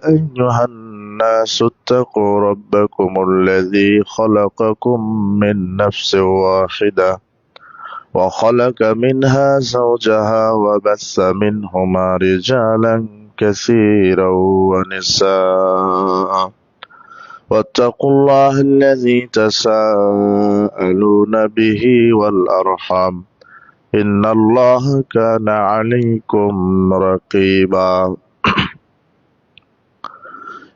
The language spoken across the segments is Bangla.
أيها الناس اتقوا ربكم الذي خلقكم من نفس واحدة وخلق منها زوجها وبث منهما رجالا كثيرا ونساء واتقوا الله الذي تساءلون به والأرحام إن الله كان عليكم رقيبا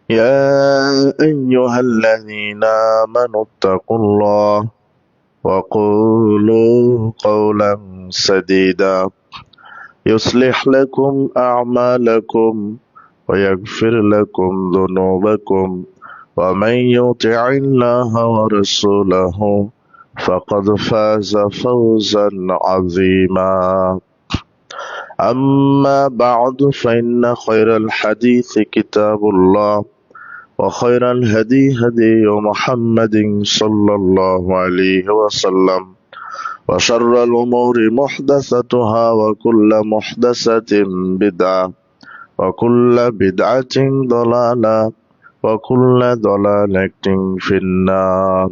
يا أيها الذين آمنوا اتقوا الله وقولوا قولا سديدا يصلح لكم أعمالكم ويغفر لكم ذنوبكم ومن يطع الله ورسوله فقد فاز فوزا عظيما أما بعد فإن خير الحديث كتاب الله وخير الهدي هدي محمد صلى الله عليه وسلم وشر الأمور محدثتها وكل محدثة بدعة وكل بدعة ضلالة وكل ضلالة في النار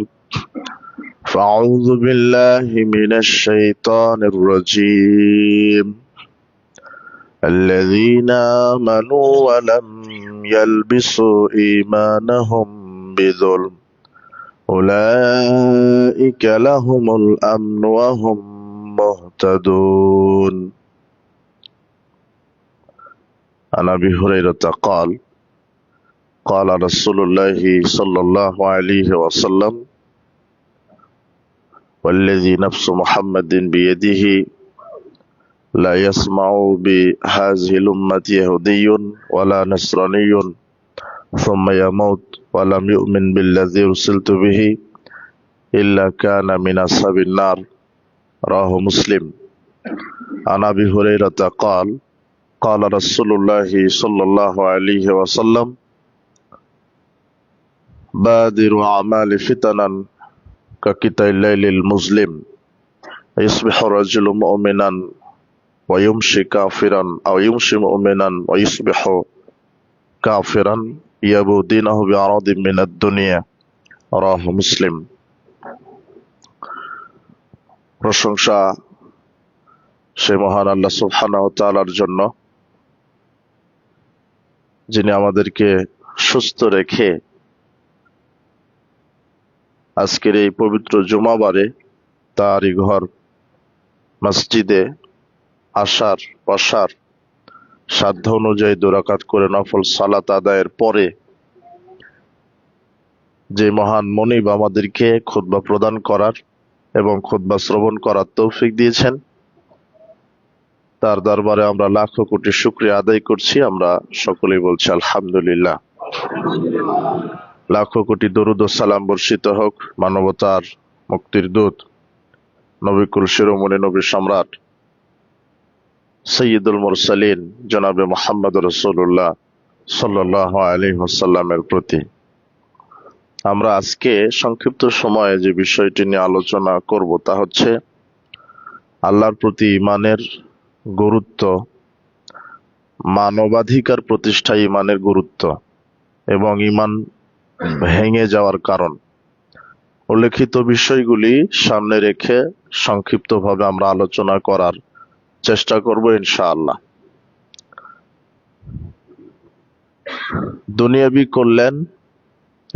فأعوذ بالله من الشيطان الرجيم الذين آمنوا ولم يلبسوا إيمانهم بظلم أولئك لهم الأمن وهم مهتدون عن أبي هريرة قال قال رسول الله صلى الله عليه وسلم والذي نفس محمد بيده لا يسمع بهذه الأمة يهودي ولا نصراني ثم يموت ولم يؤمن بالذي أرسلت به إلا كان من أصحاب النار رواه مسلم عن أبي هريرة قال قال رسول الله صلى الله عليه وسلم بادروا أعمال فتنا كقطع الليل المظلم يصبح الرجل مؤمنا ويمشي كافرا أو يمشي مؤمنا ويصبح كافرا يبو دينه بعرض من الدنيا رواه মুসলিম। প্রশংসা সে মহান আল্লাহ সুবহানাহু ওয়া তাআলার জন্য যিনি আমাদেরকে সুস্থ রেখে আজকের এই পবিত্র জুমাবারে তারই ঘর মসজিদে আসার বসার সাধ্য অনুযায়ী 2 রাকাত করে নফল সালাত আদায়ের পরে যে মহান মনিব আমাদেরকে খুতবা প্রদান করার এবং খুতবা শ্রবণ করার তৌফিক দিয়েছেন, তার দরবারে আমরা লাখো কোটি শুকরিয়া আদায় করছি। আমরা সকলেই বলছি আলহামদুলিল্লাহ। লাখো কোটি দরুদ ও সালাম বর্ষিত হোক মানবতার মুক্তির দূত নবী কুল শিরোমণি নবী সম্রাট সৈয়দুল মুরসালিন জনাবে মুহাম্মদ রাসূলুল্লাহ সাল্লাল্লাহু আলাইহি ওয়াসাল্লামের প্রতি। আমরা আজকে সংক্ষিপ্ত সময়ে যে বিষয়টি নিয়ে আলোচনা করব তা হচ্ছে আল্লাহর প্রতি ঈমানের গুরুত্ব, মানবাধিকার প্রতিষ্ঠায় ঈমানের গুরুত্ব এবং ঈমান ভেঙে যাওয়ার কারণ। উল্লেখিত বিষয়গুলি সামনে রেখে সংক্ষিপ্তভাবে আমরা আলোচনা করার চেষ্টা করব ইনশাআল্লাহ। দুনিয়াবী কল্যাণ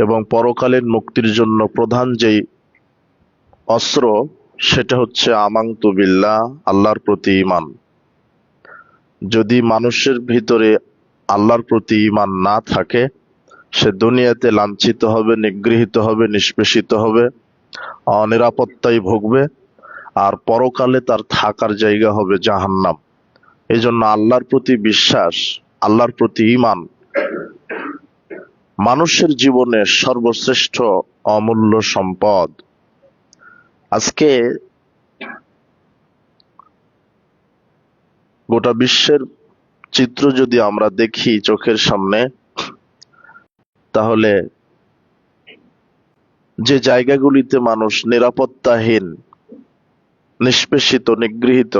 এবং পরকালীন মুক্তির জন্য প্রধান যেই অস্ত্র সেটা হচ্ছে আমানতু বিল্লাহ, আল্লাহর প্রতি ঈমান। যদি মানুষের ভিতরে আল্লাহর প্রতি ঈমান না থাকে, সে দুনিয়াতে লাঞ্ছিত হবে, নিগৃহীত হবে, নিষ্পেষিত হবে, অনিরাপত্তায় ভুগবে, আর পরকালে তার থাকার জায়গা হবে জাহান্নাম। এই জন্য আল্লাহর প্রতি বিশ্বাস, আল্লাহর প্রতি ঈমান মানুষের জীবনে সর্বশ্রেষ্ঠ অমূল্য সম্পদ। আজকে গোটা বিশ্বের চিত্র যদি আমরা দেখি চোখের সামনে, তাহলে যে জায়গাগুলিতে মানুষ নিরাপত্তাহীন, নিষ্পেষিত, নিগৃহীত,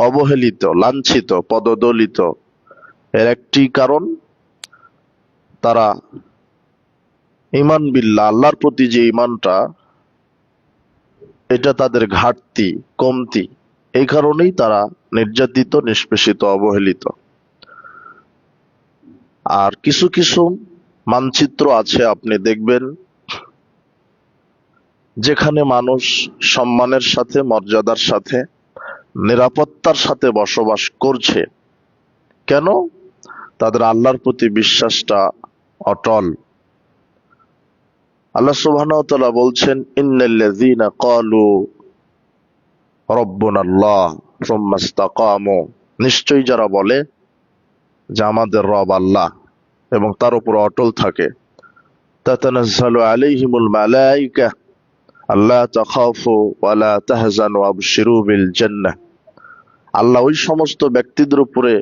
অবহেলিত, লাঞ্ছিত, পদদলিত, এর একটি কারণ তারা ঈমান বিল্লাহ, আল্লাহর প্রতি যে ঈমানটা, এটা তাদের ঘাটতি, কমতি। এই কারণেই তারা নির্যাতিত, নিষ্পেষিত, অবহেলিত। আর কিছু কিছু মানচিত্র আছে, আপনি দেখবেন, যেখানে মানুষ সম্মানের সাথে, মর্যাদার সাথে, নিরাপত্তার সাথে বসবাস করছে। কেন? তাদের আল্লাহর প্রতি বিশ্বাসটা অটল। আল্লাহ সুবহানাহু ওয়া তাআলা বলছেন, ইন্নাল্লাযীনা ক্বালু রাব্বুনাল্লাহ সুম্মা ইসতাকামু, নিশ্চয়ই যারা বলে যে আমাদের রব আল্লাহ এবং তার উপর অটল থাকে, তাতানাজ্জালু আলাইহিমুল মালায়েকা আল্লা তাখাফু ওয়া লা তাহজানু ওয়াবশিরু বিল জান্নাহ। আল্লাহ ওই সমস্ত ব্যক্তিদের উপরে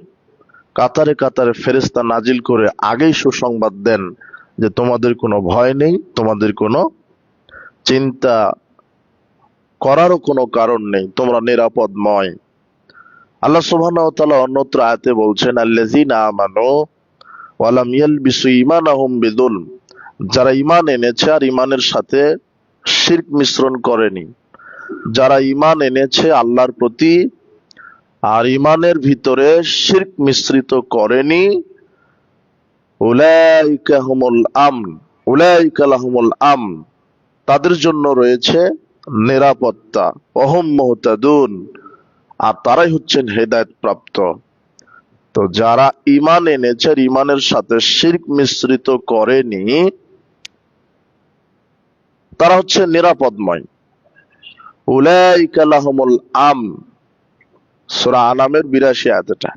কাতারে কাতারে ফেরেশতা নাজিল করে আগেই সুসংবাদ দেন যে তোমাদের কোনো ভয় নেই, তোমাদের কোনো চিন্তা করারও কোনো কারণ নেই, তোমরা নিরাপদময়। আল্লাহ সুবহানাহু ওয়া তাআলা অন্যত্র আয়াতে বলছেন, আল্লাযীনা আমানু ওয়া লাম ইয়ালবিসু ঈমানাহুম বিযুলম, যারা ঈমান এনেছে আর ঈমানের সাথে শিরক মিশ্রণ করেনি, যারা ঈমান এনেছে আল্লাহর প্রতি আর ঈমানের ভিতরে শিরক মিশ্রিত করেনি, উলাইকা হুমুল আমন, উলাইকা লাহুমুল আমন, তাদের জন্য রয়েছে নিরাপত্তা, ওহুম মুহতাদুন, আর তারাই হচ্ছেন হেদায়েত প্রাপ্ত। তো যারা ঈমান এনেছে, ঈমানের সাথে শিরক মিশ্রিত করেনি, তারা হচ্ছে নিরাপদময়। উলাইকা লাহুমুল আমন, সূরা আনামের ৮২ আয়াতটা।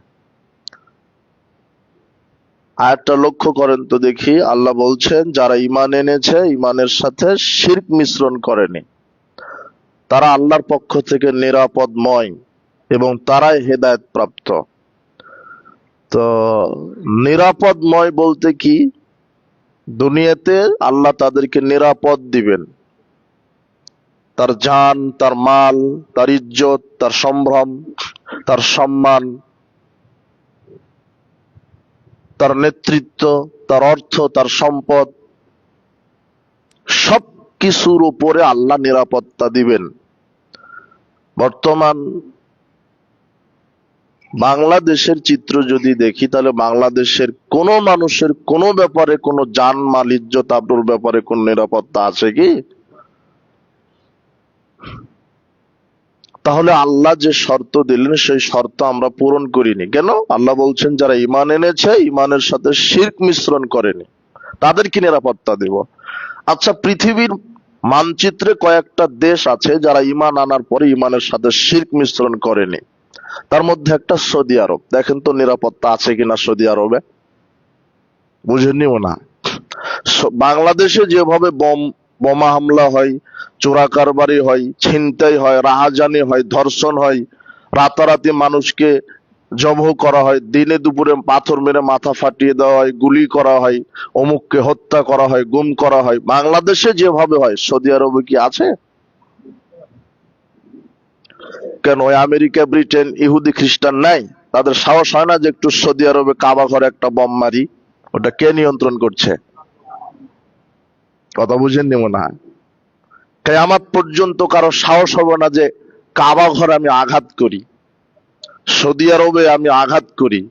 আয়াতটা লক্ষ্য করেন তো দেখি। আল্লাহ বলছেন যারা ঈমান এনেছে, ঈমানের সাথে শিরক মিশ্রণ করেনি, তারা আল্লাহর পক্ষ থেকে নিরাপদময় এবং তারাই হেদায়েত প্রাপ্ত। তো নিরাপদময় বলতে কি? দুনিয়াতে আল্লাহ তাদেরকে নিরাপদ দিবেন, তার জান, তার মাল, তার ইজ্জত, তার সম্ভ্রম, তার সম্মান, তার নেতৃত্ব, তার অর্থ, তার সম্পদ, সব কিছুর উপরে আল্লাহ নিরাপত্তা দিবেন। বর্তমান বাংলাদেশের চিত্র যদি দেখি, তাহলে বাংলাদেশের কোন মানুষের কোনো ব্যাপারে, কোনো জান, মাল, ইজ্জত, আবরুর ব্যাপারে কোন নিরাপত্তা আছে কি? তাহলে আল্লাহ যে শর্ত দিলেন সেই শর্ত আমরা পূরণ করিনি কেন? আল্লাহ বলছেন যারা ঈমান এনেছে, ঈমানের সাথে শিরক মিশ্রণ করেনি, তাদের কি নিরাপত্তা দেব? আচ্ছা, পৃথিবীর মানচিত্রে কয়েকটা দেশ আছে যারা ঈমান আনার পরে ঈমানের সাথে শিরক মিশ্রণ করেনি। তার মধ্যে একটা সৌদি আরব। দেখেন তো নিরাপত্তা আছে কিনা সৌদি আরবে। বুঝেননি না? বাংলাদেশে যেভাবে বোমা হামলা হয়, চোরা কারবারি হয়, ছিনতাই হয়, রাহাজানি হয়, ধর্ষণ হয়, রাতারাতি মানুষকে জবাহ করা হয়, দিনে দুপুরে পাথর মেরে মাথা ফাটিয়ে দেওয়া হয়, গুলি করা হয়, অমুককে হত্যা করা হয়, গুম করা হয়, বাংলাদেশে যেভাবে হয় সৌদি আরবে কি আছে? কেন ওই আমেরিকা, ব্রিটেন, ইহুদি, খ্রিস্টান নাই? তাদের সাহস হয় না যে একটু সৌদি আরবে কাবা ঘরে একটা বম মারি? ওটা কে নিয়ন্ত্রণ করছে? কথা বুঝেননি মনে হয়? কিয়ামত পর্যন্ত কারো সাহস হবে না যে কাবা ঘরে আমি আঘাত করি, সৌদি আরবে আমি আঘাত করি।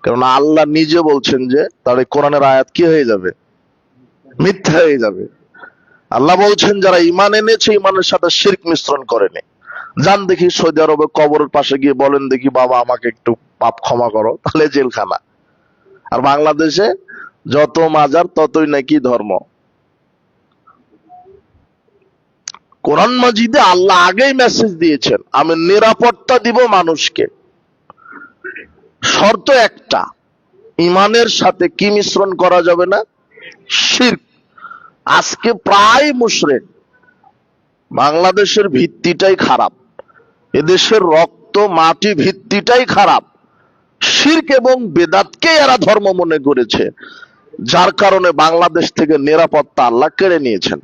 কারণ আল্লাহ নিজে বলছেন যে তার এই কোরআনের আয়াত কি হয়ে যাবে? মিথ্যা হয়ে যাবে। আল্লাহ বলছেন যারা ঈমান এনেছে, ঈমানের সাথে শিরক মিশ্রণ করেনি। যান দেখি সৌদি আরবে কবরের পাশে গিয়ে বলেন দেখি, বাবা আমাকে একটু পাপ ক্ষমা করো, তাহলে জেলখানা। আর বাংলাদেশে যত মাজার ততই নাকি ধর্ম। কোরআন মাজিদে আল্লাহ আগেই মেসেজ দিয়েছেন, আমি নিরাপত্তা দিব মানুষকে। শর্ত একটা, ঈমানের সাথে কি মিশ্রণ করা যাবে না? শিরক। আজকে প্রায় মুশরিক। বাংলাদেশের ভিত্তিটাই খারাপ, এদেশের রক্ত মাটি ভিত্তিটাই খারাপ। শিরক এবং বেদাতকে এরা ধর্ম মনে করেছে, যার কারণে বাংলাদেশ থেকে নিরাপত্তা আল্লাহ কেড়ে নিয়েছেন।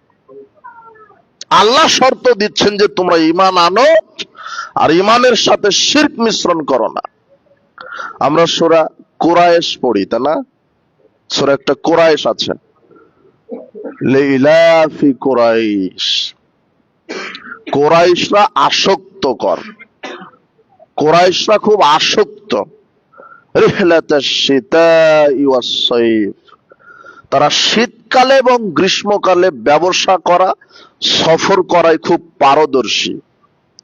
আল্লাহ শর্ত দিচ্ছেন যে তোমরা ঈমান আনো আর ঈমানের সাথে শিরক মিশ্রণ করো না। আমরা সূরা কুরাইশ পড়ি, তা না? সূরা একটা কুরাইশ আছে, লিইলাফি কুরাইশ। কুরাইশরা আসক্তকর, কুরাইশরা খুব আসক্ত। রিহলাতাশ শিতাই ওয়াস সাইফ, তারা শীতকালে এবং গ্রীষ্মকালে ব্যবসা করা, সফর করায় খুব পারদর্শী।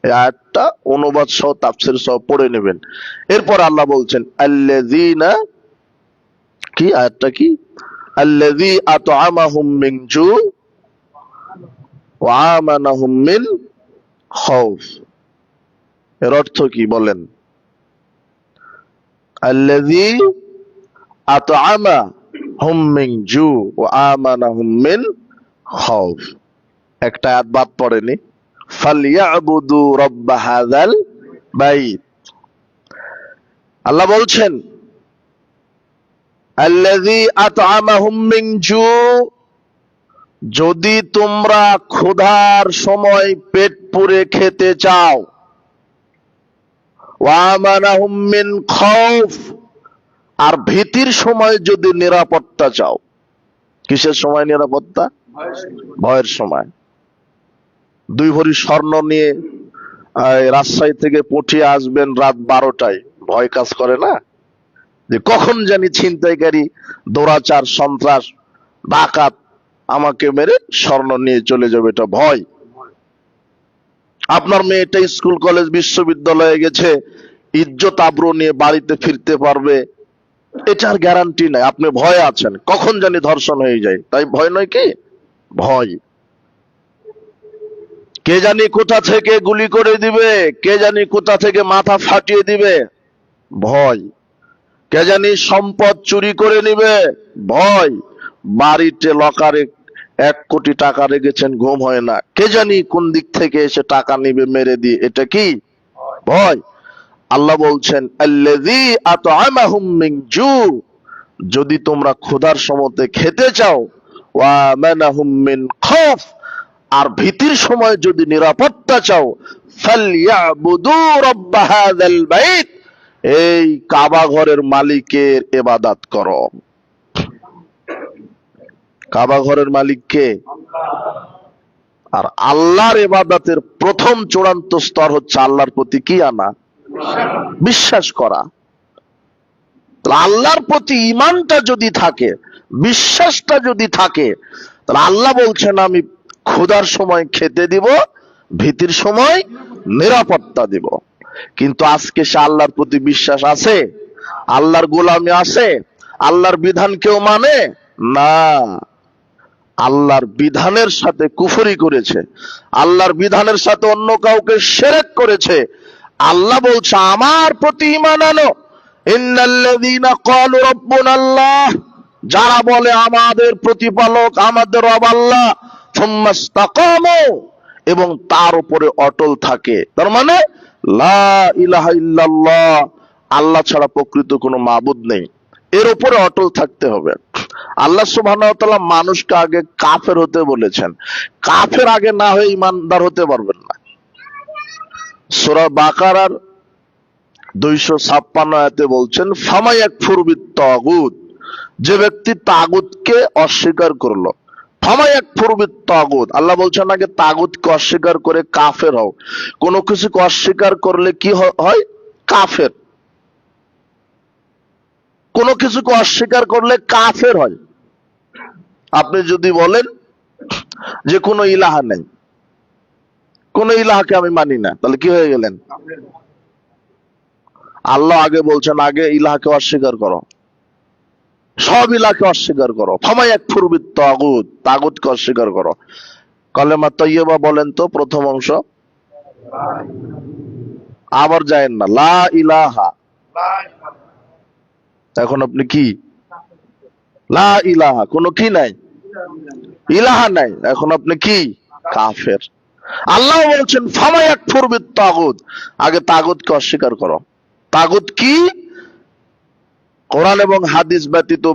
এই আয়াতটা অনুবাদ সহ তাফসীর সহ পড়ে নেবেন। এরপর আল্লাহ বলছেন আল্লাযীনা, কি আয়াতটা কি, আল্লাযী আত'আমাহুম মিন জু ওয়া আমানাহুম মিন খাউফ। এর অর্থ কি বলেন? আল্লাযী আত'আমাহুম মিন জু ওয়া আমানাহুম মিন খাউফ। একটা আয়াত বাদ পড়েনি, ফালইয়াবুদু রাব্বা হাযাল বাইত। আল্লাহ বলছেন আল্লাযী আত'আমাহুম মিন জু, যদি তোমরা ক্ষুধার সময় পেট পুরে খেতে চাও, ওয়া আমানাহুম মিন খাউফ, আর ভীতির সময় যদি নিরাপত্তা চাও। কিসের সময় নিরাপত্তা? ভয়ের সময়। 2 ভরি স্বর্ণ নিয়ে রাজশাহী থেকে পুঠিয়ে আসবেন রাত 12টায়, ভয় কাজ করে না? যে কখন জানি ছিনতাইকারী, দৌরাচার, সন্ত্রাস, ডাকাত আমাকে মেরে স্বর্ণ নিয়ে চলে যাবে, এটা ভয়। আপনার মেয়েটা স্কুল কলেজ বিশ্ববিদ্যালয়ে গেছে, ইজ্জত আবরু নিয়ে বাড়িতে ফিরতে পারবে, এটার গ্যারান্টি নাই। আপনি ভয়ে আছেন, কখন জানি ধর্ষণ হয়ে যায়, তাই ভয় নয় কি? ভয়। কে জানি কোথা থেকে গুলি করে দিবে, কে জানি কোথা থেকে মাথা ফাটিয়ে দিবে, ভয়। কে জানি সম্পদ চুরি করে নিবে, ভয়। বাড়িতে লকারে 1 কোটি টাকা রেখেছেন, ঘুম হয় না, কে জানি কোন দিক থেকে এসে টাকা নিবে মেরে দিয়ে, এটা কি? ভয়। আল্লাহ বলছেন আল্লাযী আত'আমাহুম মিন জু, যদি তোমরা ক্ষুধার সময় খেতে চাও, ওয়া আমানাহুম মিন খাউফ, আর ভীতির সময় যদি নিরাপত্তা চাও, ফালইয়াবুদু রাব্বা হাযাল বাইত, এই কাবা ঘরের মালিকের ইবাদত করো। কাবা ঘরের মালিক কে? আর আল্লাহর ইবাদতের প্রথম চূড়ান্ত স্তর হচ্ছে আল্লাহর প্রতি কি আনা? বিশ্বাস করা। আল্লাহর প্রতি ঈমানটা যদি থাকে, বিশ্বাসটা যদি থাকে, তাহলে আল্লাহ বলছেন আমি ক্ষুধার সময় খেতে দিব, ভীতির সময় নিরাপত্তা দিব। কিন্তু আজকে সে আল্লাহর প্রতি বিশ্বাস আছে? আল্লাহর গোলামি আছে? আল্লাহর বিধান কেউ মানে না। আল্লাহর বিধানের সাথে কুফরি করেছে, আল্লাহর বিধানের সাথে অন্য কাউকে শিরক করেছে। আল্লাহ বলছে আমার প্রতি ঈমান আনো। ইন্নাল্লাযীনা ক্বালু রাব্বুনাল্লাহ, যারা বলে আমাদের প্রতিপালক আমাদের রব আল্লাহ, সুম্মা ইসতাকামু, এবং তার উপরে অটল থাকে। তার মানে লা ইলাহা ইল্লাল্লাহ, আল্লাহ ছাড়া প্রকৃত কোনো মাবুদ নেই, এর উপরে অটল থাকতে হবে। আল্লাহ সুবহানাহু ওয়া তাআলা মানুষকে আগে কাফের হতে বলেছেন, কাফের আগে না হয়ে ইমানদার হতে পারবেন না। সূরা বাকারার 256 আয়াতে বলছেন ফামা ইয়াকফুর বিত-তাগুত, যে ব্যক্তি তাগুতকে অস্বীকার করলো। ফামা ইয়াকফুর বিত-তাগুত, আল্লাহ বলছেন আগে তাগুতকে অস্বীকার করে কাফের হও। কোনো কিছুকে অস্বীকার করলে কি হয়? কাফের। কোনো কিছুকে অস্বীকার করলে কাফের হয়। আপনি যদি বলেন যে কোনো ইলাহা নেই, কোন ইলাহাকে আমি মানি না, তাহলে কি হয়ে গেলেন? আল্লাহ আগে বলছেন আগে ইলাহাকে অস্বীকার করো, সব ইলাহাকে অস্বীকার করো। ফামা ইয়াকফুর বিত-তাগুত, তাগুতকে অস্বীকার করো। কালেমা তাইয়্যিবা বলেন তো, প্রথম অংশ। আবার যায়েন না, লা ইলাহা। এখন আপনি কি? লা ইলাহা, কোনো কি নাই, ইলাহা নাই, এখন আপনি কি? কাফের। আল্লাহ বলছেন ফামা ইয়াকফুর বিত-তাগুত, আগে তাগুতকে অস্বীকার করো। তাগুত কি? কোরআন এবং হাদিস ব্যতীত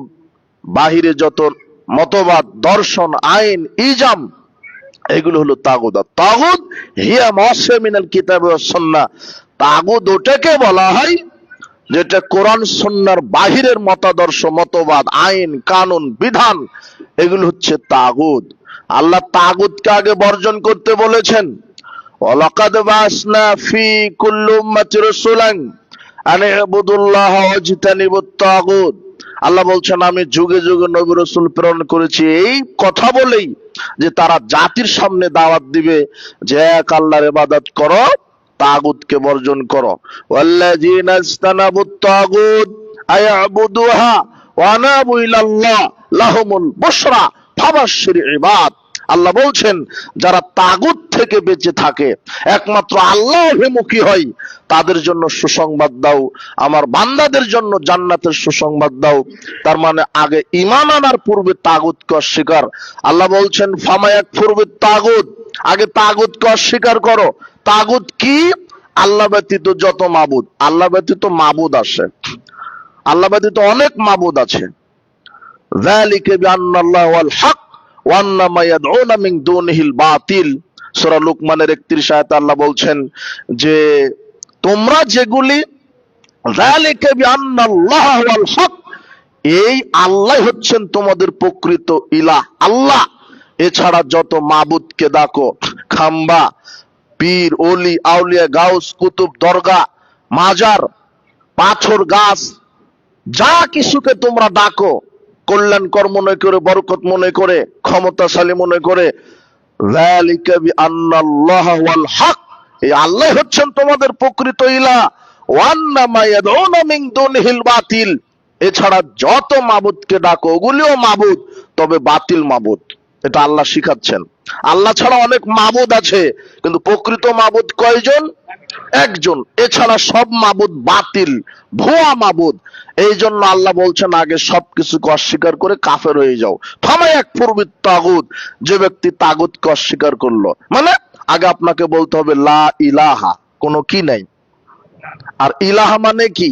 বাহিরে যত মতবাদ, দর্শন, আইন, ইজাম, এগুলো হলো তাগুত। তাগুত হিয়া মা মিনাল কিতাব ওয়াস সুন্নাহ, তাগুত ওটাকে বলা হয় যেটা কোরআন সুন্নাহর বাহিরের মতাদর্শ, মতবাদ, আইন, কানুন, বিধান, এগুলো হচ্ছে তাগুত। আল্লাহ তাগুতকে আগে বর্জন করতে বলেছেন। ওয়ালাকাদ বাসনা ফি কুল্লি উম্মাতি রাসূলান আন ইবুদুল্লাহ ওয়াজতানিবুত তাগুত। আল্লাহ বলছেন, আমি যুগে যুগে নবী রাসূল প্রেরণ করেছি এই কথা বলেই যে তারা জাতির সামনে দাওয়াত দিবে যে এক আল্লাহর ইবাদত করো, তাগুতকে বর্জন করো। ওয়াল্লাযীনা ইসতানাবুত তাগুত আয়াবুদুহা ওয়া আনাবু ইলাল্লাহ লাহুমুল বুশরা ফাবাশশির ইবাদ। আল্লাহ বলছেন, যারা তাগুত থেকে বেঁচে থাকে, একমাত্র আল্লাহ অভিমুখী হয়, তাদের জন্য সুসংবাদ দাও, আমার বান্দাদের জন্য জান্নাতের সুসংবাদ দাও। তার মানে আগে ঈমান আনার পূর্বে তাগুতকে অস্বীকার। আল্লাহ বলছেন, ফামায়াকফুর বিত তাগুত, আগে তাগুতকে অস্বীকার করো। তাগুত কি? আল্লাহ ব্যতীত যত মাবুদ, আল্লাহ ব্যতীত মাবুদ আছে, আল্লাহ ব্যতীত অনেক মাবুদ আছে। যালিকা বিআন্নাল্লাহু ওয়াল হক ওয়া আন্না মা ইয়াদউনা মিন দুনিহিল বাতিল। সূরা লুকমানের 31 আয়াতে আল্লাহ বলছেন যে তোমরা যেগুলি, যালিকা বিআন্নাল্লাহু ওয়াল হক, এই আল্লাহ হচ্ছেন তোমাদের প্রকৃত ইলাহ, আল্লাহ। এছাড়া যত মাবুদকে ডাকো, খাম্বা, পীর, ওলি, আউলিয়া, গাউস, কুতুব, দরগা, মাজার, পাথর, গাছ, যা কিছুকে তোমরা ডাকো, কল্যাণকর মনে করে, বরকত মনে করে, ক্ষমতাশালী মনে করে, যালিকা বিআন্নাল্লাহু ওয়াল হক, এই আল্লাহ হচ্ছেন তোমাদের প্রকৃত ইলাহ, ওয়া আন্না মা ইয়াদউনা মিন দুনিহিল বাতিল, এছাড়া যত মাবুদকে ডাকো ওগুলিও মাবুদ, তবে বাতিল মাবুদ। এটা আল্লাহ শিখাচ্ছেন। আল্লাহ ছাড়া অনেক মাবুদ আছে, কিন্তু প্রকৃত মাবুদ কয়জন? একজন। এছাড়া সব মাবুদ বাতিল, ভুয়া মাবুদ। এই জন্য আল্লাহ বলছেন, আগে সবকিছুকে অস্বীকার করে কাফের হয়ে যাও। ফামায়াকফুর বিত তাগুত, যে ব্যক্তি তাগুতকে অস্বীকার করলো, মানে আগে আপনাকে বলতে হবে লা ইলাহা, কোনো কি নাই। আর ইলাহা মানে কি?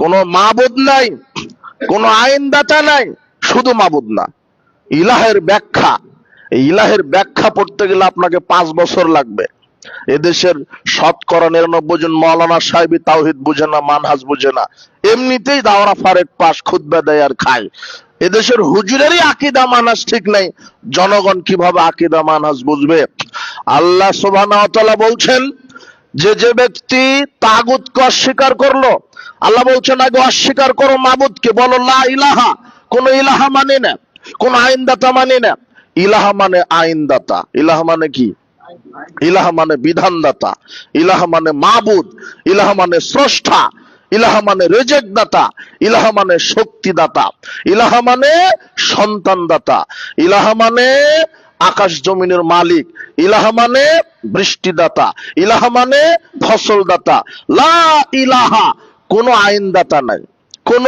কোনো মাবুদ নাই, কোনো আইনদাতা নাই, শুধু মাবুদ না। ইলাহের ব্যাখ্যা, এই ইলাহের ব্যাখ্যা পড়তে গেলে আপনাকে 5 বছর লাগবে। এদেশের 99% জন মাওলানা সাহেবী তাওহীদ বুঝে না, মানহাজ বুঝে না, এমনিতেই দাওরা ফারেক পাস, খুতবা দেয় আর খায়। এদেশের হুজুরেরই আকীদা মানহাজ ঠিক নাই, জনগণ কিভাবে আকীদা মানহাজ বুঝবে? আল্লাহ সুবহানাহু ওয়া তাআলা বলছেন যে যে ব্যক্তি তাগুতকে অস্বীকার করলো, আল্লাহ বলছেন আগে অস্বীকার করো মাবুদকে, বলো লা ইলাহা, কোন ইলাহা মানে না, কোন আইনদাতা মানে না। ইলাহা মানে আইনদাতা। ইলাহা মানে কি? ইলাহা মানে বিধানদাতা, ইলাহা মানে মাবুদ, ইলাহা মানে স্রষ্টা, ইলাহা মানে রেজেক দাতা, ইলাহা মানে শক্তিদাতা, ইলাহা মানে সন্তান দাতা, ইলাহা মানে আকাশ জমিনের মালিক, ইলাহা মানে বৃষ্টিদাতা, ইলাহা মানে ফসল দাতা। লা ইলাহা, কোন আইনদাতা নাই, কোন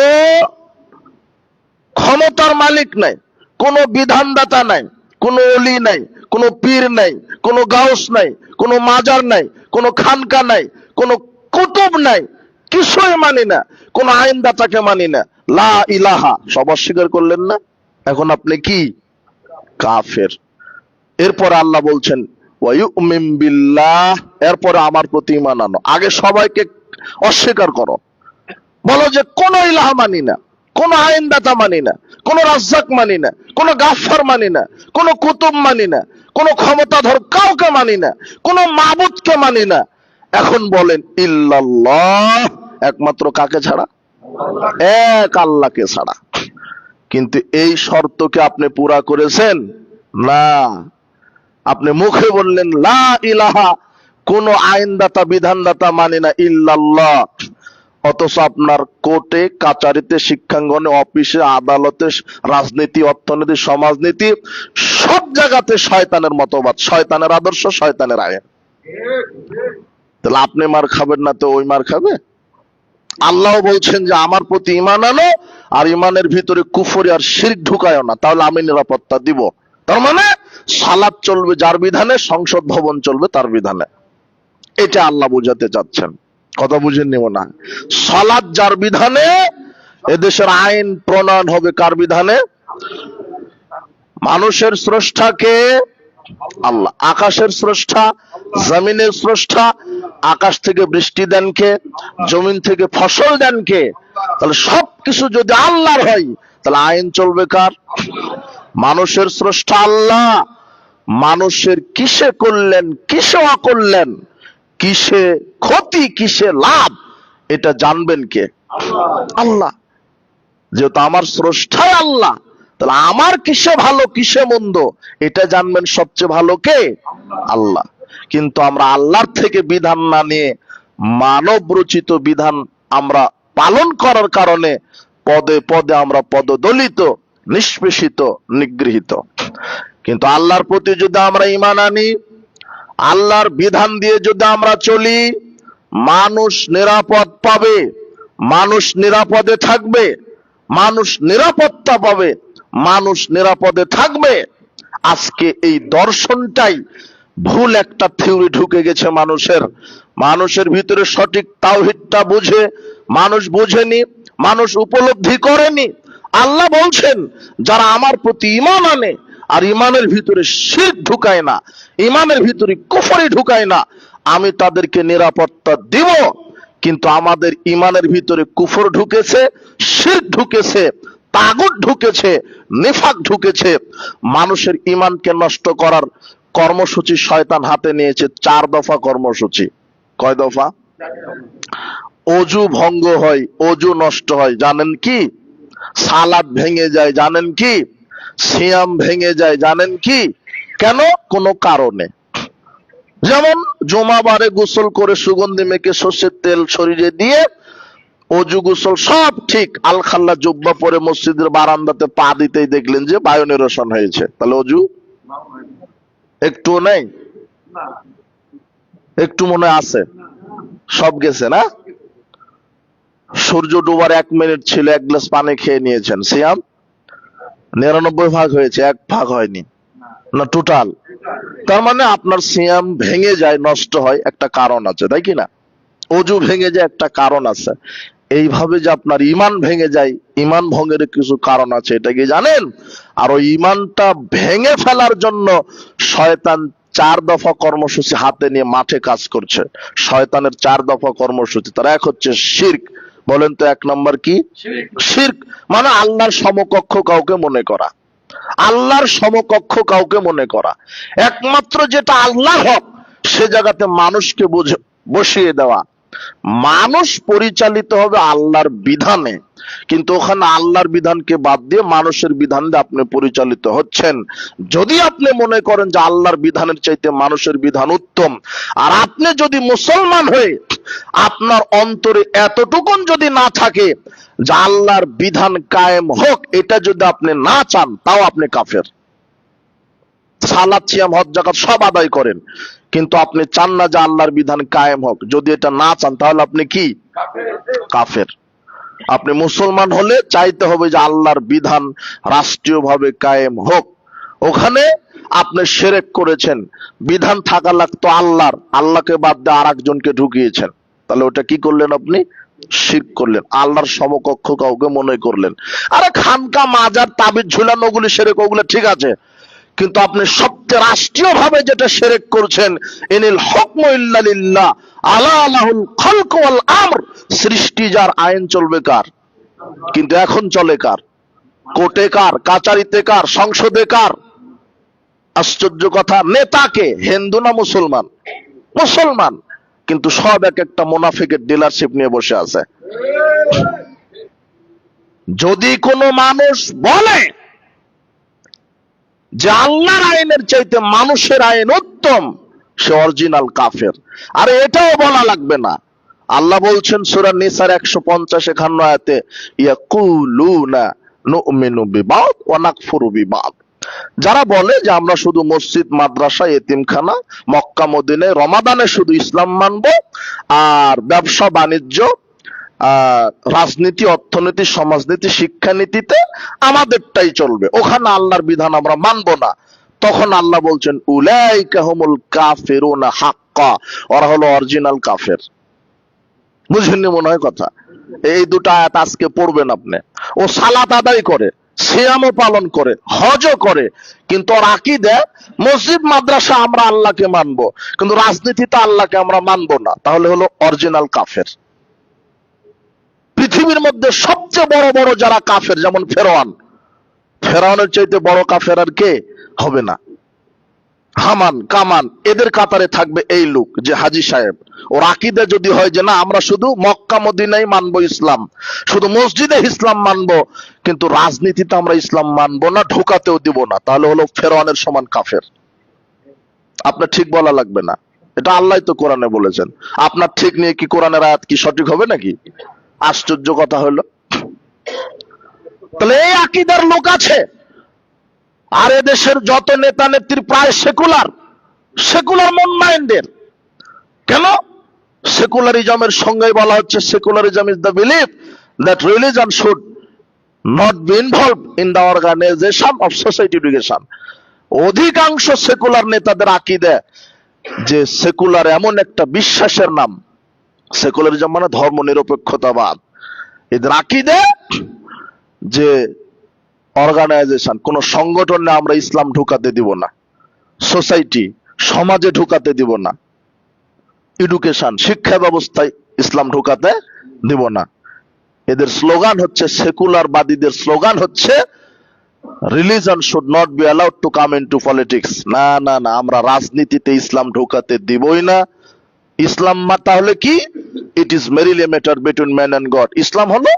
ক্ষমতার মালিক নাই, কোন বিধানদাতা নাই, কোন ওলি নাই, কোন পীর নাই, কোন গাউস নাই, কোন মাজার নাই, কোন খানকা নাই, কোন কুতুব নাই, কিছুই মানি না, কোন আইনদাতাকে মানি না। লা ইলাহা, সব অস্বীকার করলেন না, এখন আপনি কি? কাফের। এরপর আল্লাহ বলছেন ওয়া ইউমিন বিল্লাহ, এরপরে আমার প্রতি ঈমান আনো। আগে সবাইকে অস্বীকার করো, বলো যে কোন ইলাহা মানি না, কোন আইনদাতা মানি না, কোন রাজ্জাক মানি না, কোন গাফফার মানি না, কোন কুতুব মানি না, কোন ক্ষমতাধর কাউকে মানি না, কোন মাবুদকে মানি না। এখন বলেন ইল্লাল্লাহ, একমাত্র কাকে ছাড়া? এক আল্লাহকে ছাড়া। কিন্তু এই শর্তকে আপনি পুরা করেছেন না। আপনি মুখে বললেন লা ইলাহা, কোন আইনদাতা বিধানদাতা মানি না, ইল্লাল্লাহ, অথচ আপনার কোর্টে কাচারিতে, শিক্ষাঙ্গনে, অফিসে, আদালতে, রাজনীতি, অর্থনীতি, সমাজনীতি, সব জায়গাতে শয়তানের মতবাদ, শয়তানের আদর্শ, শয়তানের আইন। তাহলে আপনি মার খাবেন না তো ওই মার খাবে? আল্লাহ বলছেন যে আমার প্রতি ঈমান আনো, আর ঈমানের ভিতরে কুফরি আর শিরক ঢুকায়ও না, তাহলে আমি নিরাপত্তা দিব। তার মানে সালাত চলবে যার বিধানে, সংসদ ভবন চলবে তার বিধানে। এটা আল্লাহ বুঝাতে চাচ্ছেন। কথা বুঝে নিও না। সালাত যার বিধানে, এদেশের আইন প্রণয়ন হবে কার বিধানে? মানুষের স্রষ্টাকে আল্লাহ। আকাশের স্রষ্টা, জমিনের স্রষ্টা। আকাশ থেকে বৃষ্টি দেন কে? জমিন থেকে ফসল দেন কে? তাহলে সবকিছু যদি আল্লাহর হয়, তাহলে আইন চলবে কার? মানুষের স্রষ্টা আল্লাহ। মানুষের কিসে করলেন, কিসে অকরলেন, কিসে ক্ষতি, কিসে লাভ, এটা জানবেন কে? আল্লাহ। যেহেতু আমার স্রষ্টাই আল্লাহ, তাহলে আমার কিসে ভালো কিসে মন্দ এটা জানবেন সবচেয়ে ভালো কে? আল্লাহ। কিন্তু আমরা আল্লাহর থেকে বিধান না নিয়ে মানব রচিত বিধান আমরা পালন করার কারণে পদে পদে আমরা পদদলিত, নিষ্পেষিত, নিগৃহীত। কিন্তু আল্লাহর প্রতি যদি আমরা ঈমান আনি, আল্লাহর বিধান দিয়ে যদি আমরা চলি, মানুষ নিরাপদ পাবে, মানুষ নিরাপদে থাকবে, মানুষ নিরাপত্তা পাবে, মানুষ নিরাপদে থাকবে। আজকে এই দর্শনটাই ভুল একটা থিওরি ঢুকে গেছে মানুষের। মানুষের ভিতরে সঠিক তাওহীদটা বুঝে মানুষ বুঝেনি, মানুষ উপলব্ধি করেনি। আল্লাহ বলছেন, যারা আমার প্রতি ঈমান আনে আর ঈমানের ভিতরে শিরক ঢুকায় না, ঈমানের ভিতরে কুফরি ঢুকায় না, আমি তাদেরকে নিরাপত্তা দিব। কিন্তু আমাদের ঈমানের ভিতরে কুফর ঢুকেছে, শিরক ঢুকেছে, তাগুত ঢুকেছে, নিফাক ঢুকেছে। মানুষের ঈমানকে নষ্ট করার কর্মসূচি শয়তান হাতে নিয়েছে। 4 দফা কর্মসূচি। কয় দফা? অজু ভঙ্গ হয়, অজু নষ্ট হয়, জানেন কি? সালাত ভেঙে যায়, জানেন কি? সিয়াম ভেঙে যায়, জানেন কি? কেন? কোনো কারণে। যেমন জুমাবারে গোসল করে সুগন্ধি মেখে সর্ষের তেল শরীরে দিয়ে অজু গোসল সব ঠিক, আলখাল্লা জুব্বা পরে মসজিদের বারান্দাতে পা দিতেই দেখলেন যে বায়ু নিরসন হয়েছে, তাহলে অজু একটু নেই, একটু মনে আছে, সব গেছে না? সূর্য ডোবার 1 মিনিট ছিল, 1 গ্লাস পানি খেয়ে নিয়েছেন, সিয়াম 99 ভাগ হয়েছে, 1 ভাগ হয়নি না টোটাল। তার মানে আপনার সিয়াম ভেঙে যায়, নষ্ট হয়, একটা কারণ আছে, তাই কি না? অজু ভেঙে যায়, একটা কারণ আছে। এইভাবে যে আপনার ঈমান ভেঙে যায়, ঈমান ভঙ্গের কিছু কারণ আছে, এটা কি জানেন? আর ওই ঈমানটা ভেঙে ফেলার জন্য শয়তান 4 দফা কর্মসূচি হাতে নিয়ে মাঠে কাজ করছে। শয়তানের 4 দফা কর্মসূচি, তার এক হচ্ছে শিরক। বলেন তো 1 নম্বর কি? শিরক। মানে আল্লাহর সমকক্ষ কাউকে মনে করা, আল্লাহর সমকক্ষ কাউকে মনে করা। একমাত্র যেটা আল্লাহ হক সে জায়গাতে মানুষকে বসিয়ে দেওয়া। মানুষ পরিচালিত হবে আল্লাহর বিধানে, কিন্তু ওখানে আল্লাহর বিধানকে বাদ দিয়ে মানুষের বিধান দিয়ে আপনি পরিচালিত হচ্ছেন। যদি আপনি মনে করেন যে আল্লাহর বিধানের চাইতে মানুষের বিধান উত্তম, আর আপনি যদি মুসলমান হয়ে আপনার অন্তরে এতটুকুন যদি না থাকে যে আল্লাহর বিধান কায়েম হোক, এটা যদি আপনি না চান, তাও আপনি কাফের। সালাত, সিয়াম, হজ, যাকাত সব আদায় করেন, কিন্তু আপনি চান না যে আল্লাহর বিধান কায়েম হোক, যদি এটা না চান, তাহলে আপনি কি? কাফের। আপনি মুসলমান হলে চাইতে হবে যে আল্লাহর বিধান রাষ্ট্রীয়ভাবে কায়েম হোক। ওখানে আপনি শিরক করেছেন, বিধান থাকা লাগতো আল্লাহর, আল্লাহকে বাদ দিয়ে আর একজনকে ঢুকিয়েছেন, তাহলে ওটা কি করলেন? আপনি শিরক করলেন, আল্লাহর সমকক্ষ কাউকে মনে করলেন। আরে খানকা, মাজার, তাবিজ ঝুলানো, ওগুলি শিরক, ওগুলো ঠিক আছে, কিন্তু আপনি সবচেয়ে রাষ্ট্রীয় ভাবে যেটা শিরক করছেন, ইনিল হুকমু ইল্লা লিল্লাহ, আলা লাহুল খালকু ওয়াল আমর, সৃষ্টি যার, আইন চলবে কার? কিন্তু এখন চলে কার? কোর্টে কার? কাচারিতে কার? সংসদে কার? আশ্চর্য কথা, নেতাকে? হিন্দু না মুসলমান? মুসলমান, কিন্তু সব এক একটা মুনাফিকের ডিলারশিপ নিয়ে বসে আছে। যদি কোনো মানুষ বলে যে আল্লাহর আইনের চাইতে মানুষের আইন উত্তম, সে অরিজিনাল কাফের। আর এটাও বলা লাগবে না, আল্লাহ বলছেন সূরা নিসার 150-51 আয়াতে, ইয়াকুলুনা নুমিনু বিবাদ ওয়া নাকফুরু বিবাদ। যারা বলে যে আমরা শুধু মসজিদ, মাদ্রাসা, এতিমখানা, মক্কা, মদিনায় রমাদানে শুধু ইসলাম মানবো, আর ব্যবসা বাণিজ্য, রাজনীতি, অর্থনীতি, সমাজনীতি, শিক্ষানীতিতে আমাদেরটাই চলবে, ওখানে আল্লাহর বিধান আমরা মানবো না। তখন আল্লাহ বলছেন উলাইকা হুমুল কাফিরুনা হাক্কা, ওরা হলো অরিজিনাল কাফের। বুঝেননি মনে হয় কথা? এই দুটো আয়াত আজকে পড়বেন আপনি। ও সালাত আদায় করে, সিয়ামও পালন করে, হজও করে, কিন্তু ওর আকীদা মসজিদ মাদ্রাসা আমরা আল্লাহকে মানবো, কিন্তু রাজনীতিতে আল্লাহকে আমরা মানবো না, তাহলে হলো অরিজিনাল কাফের। পৃথিবীর মধ্যে সবচেয়ে বড় বড় যারা কাফের, যেমন ফেরাউনের চাইতে বড় কাফের আর কে হবে না। হামান, কামান, এদের কাতারে থাকবে এই লোক যে হাজী সাহেব, ওর আকীদা যদি হয় যে না আমরা শুধু মক্কা মদিনায় মানবো ইসলাম, শুধু মসজিদে ইসলাম মানবো, কিন্তু রাজনীতিতে আমরা ইসলাম মানবো না, ঢোকাতেও দিব না, তাহলে হলো ফেরাউনের সমান কাফের। আপনার ঠিক বলা লাগবে না, এটা আল্লাহ তো কোরআনে বলেছেন। আপনার ঠিক নিয়ে কি কোরআনের আয়াত কি সঠিক হবে নাকি? আশ্চর্য কথা হলো। তাহলে এই আকীদার লোক আছে। আর এদেশের যত নেতা নেত্রী প্রায় সেকুলার মন মাইন্ডের। কেন? সেকুলারিজমের সঙ্গে বলা হচ্ছে secularism is the belief that religion should not be involve in the organisation of society education. অধিকাংশ সেকুলার নেতাদের আকীদা যে সেকুলার এমন একটা বিশ্বাসের নাম, সেকুলারিজম মানে ধর্ম নিরপেক্ষতাবাদ, এদের আকীদা যে অর্গানাইজেশন, কোন সংগঠনে আমরা ইসলাম ঢুকাতে দিব না, সোসাইটি সমাজে ঢুকাতে দিব না, এডুকেশন শিক্ষা ব্যবস্থায় ইসলাম ঢুকাতে দিব না। এদের স্লোগান হচ্ছে, সেকুলারবাদীদের স্লোগান হচ্ছে religion should not be allowed to come into politics. না না না, আমরা রাজনীতিতে ইসলাম ঢুকাতে দিবই না। ইসলাম তাহলে কি? It is merely matter between man and God. Islam হলো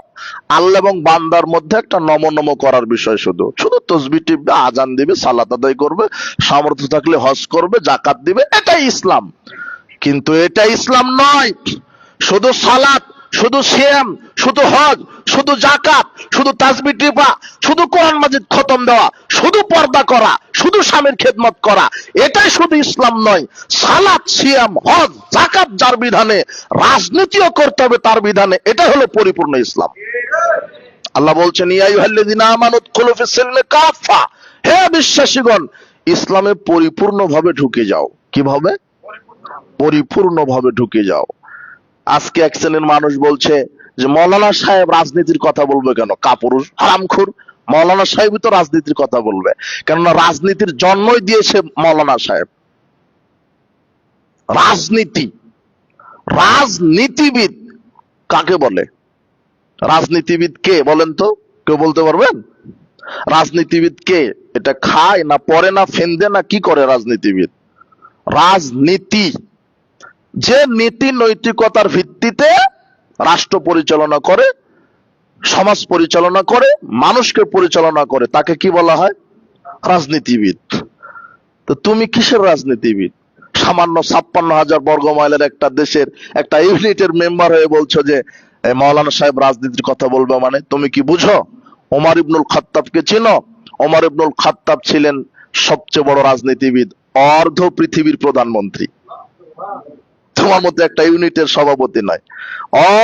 আল্লাহ এবং বান্দার মধ্যে একটা নম করার বিষয়। শুধু তসবিহ টিপবে, আজান দিবে, সালাত আদায় করবে, সামর্থ্য থাকলে হজ করবে, জাকাত দিবে, এটাই ইসলাম। কিন্তু এটা ইসলাম নয়। শুধু সালাত, শুধু সিয়াম, শুধু হজ, শুধু জাকাত, শুধু তাসবিহ টিপা, শুধু কোরআন মাজিদ খতম দেওয়া, শুধু পর্দা করা, শুধু স্বামীর খেদমত করা, এটাই শুধু ইসলাম নয়। সালাত, সিয়াম, হজ, জাকাত যার বিধানে, রাজনীতিও করতে হবে তার বিধানে, এটা হলো পরিপূর্ণ ইসলাম। আল্লাহ বলছেন, ইয়া আইয়ুহাল্লাযীনা আমানু উদখুলু ফিস সিলমি কাফা, হে বিশ্বাসীগণ, ইসলামে পরিপূর্ণভাবে ঢুকে যাও। কিভাবে? পরিপূর্ণভাবে ঢুকে যাও। আজকে এক শ্রেণীর মানুষ বলছে যে মৌলানা সাহেব রাজনীতির কথা বলবে কেন? কাপুরুষ, হারামখোর। মৌলানা সাহেবই তো রাজনীতির কথা বলবে, কেননা রাজনীতির জন্মই দিয়েছে মৌলানা সাহেব। রাজনীতিবিদ কাকে বলে? রাজনীতিবিদ কে বলেন তো? কেউ বলতে পারবেন? রাজনীতিবিদ কে? এটা খায় না পরে না ফেন্দে না কি করে রাজনীতিবিদ? রাজনীতি যে নীতি নৈতিকতার ভিত্তিতে রাষ্ট্র পরিচালনা করে, সমাজ পরিচালনা করে, মানুষকে পরিচালনা করে, তাকে কি বলা হয়? রাজনীতিবিদ। তো তুমি কিসের রাজনীতিবিদ? সামান্য 56,000 বর্গ মাইলের একটা দেশের একটা ইউনিটের মেম্বার হয়ে বলছো যে মৌলানা সাহেব রাজনীতির কথা বলবে। মানে তুমি কি বুঝো? ওমর ইবনুল খাত্তাবকে চিনো? ওমর ইবনুল খাত্তাব ছিলেন সবচেয়ে বড় রাজনীতিবিদ, অর্ধ পৃথিবীর প্রধানমন্ত্রী। তোমার মধ্যে একটা ইউনিটের সভাপতি নয়,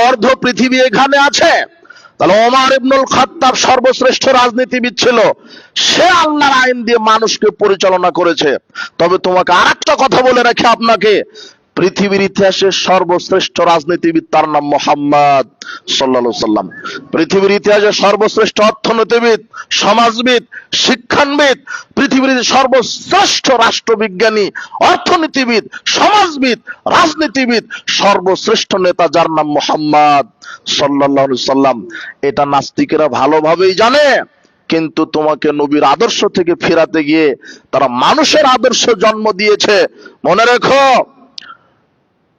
অর্ধ পৃথিবী এখানে আছে। তাহলে ওমর ইবনুল খাত্তাব সর্বশ্রেষ্ঠ রাজনীতিবিদ ছিল, সে আল্লাহর আইন দিয়ে মানুষকে পরিচালনা করেছে। তবে তোমাকে আরেকটা কথা বলে রাখি আপনাকে, পৃথিবীর ইতিহাসে সর্বশ্রেষ্ঠ রাজনীতিবিদ তার নাম মুহাম্মদ সাল্লাল্লাহু আলাইহি সাল্লাম। পৃথিবীর ইতিহাসে সর্বশ্রেষ্ঠ অর্থনীতিবিদ, সমাজবিদ, শিক্ষানবিদ, পৃথিবীর সর্বশ্রেষ্ঠ রাষ্ট্রবিজ্ঞানী, অর্থনীতিবিদ, সমাজবিদ, রাজনীতিবিদ, সর্বশ্রেষ্ঠ নেতা যার নাম মুহাম্মদ সাল্লাল্লাহু আলাইহি সাল্লাম। এটা নাস্তিকেরা ভালোভাবেই জানে, কিন্তু তোমাকে নবীর আদর্শ থেকে ফেরাতে গিয়ে তারা মানুষের আদর্শ জন্ম দিয়েছে। মনে রেখো,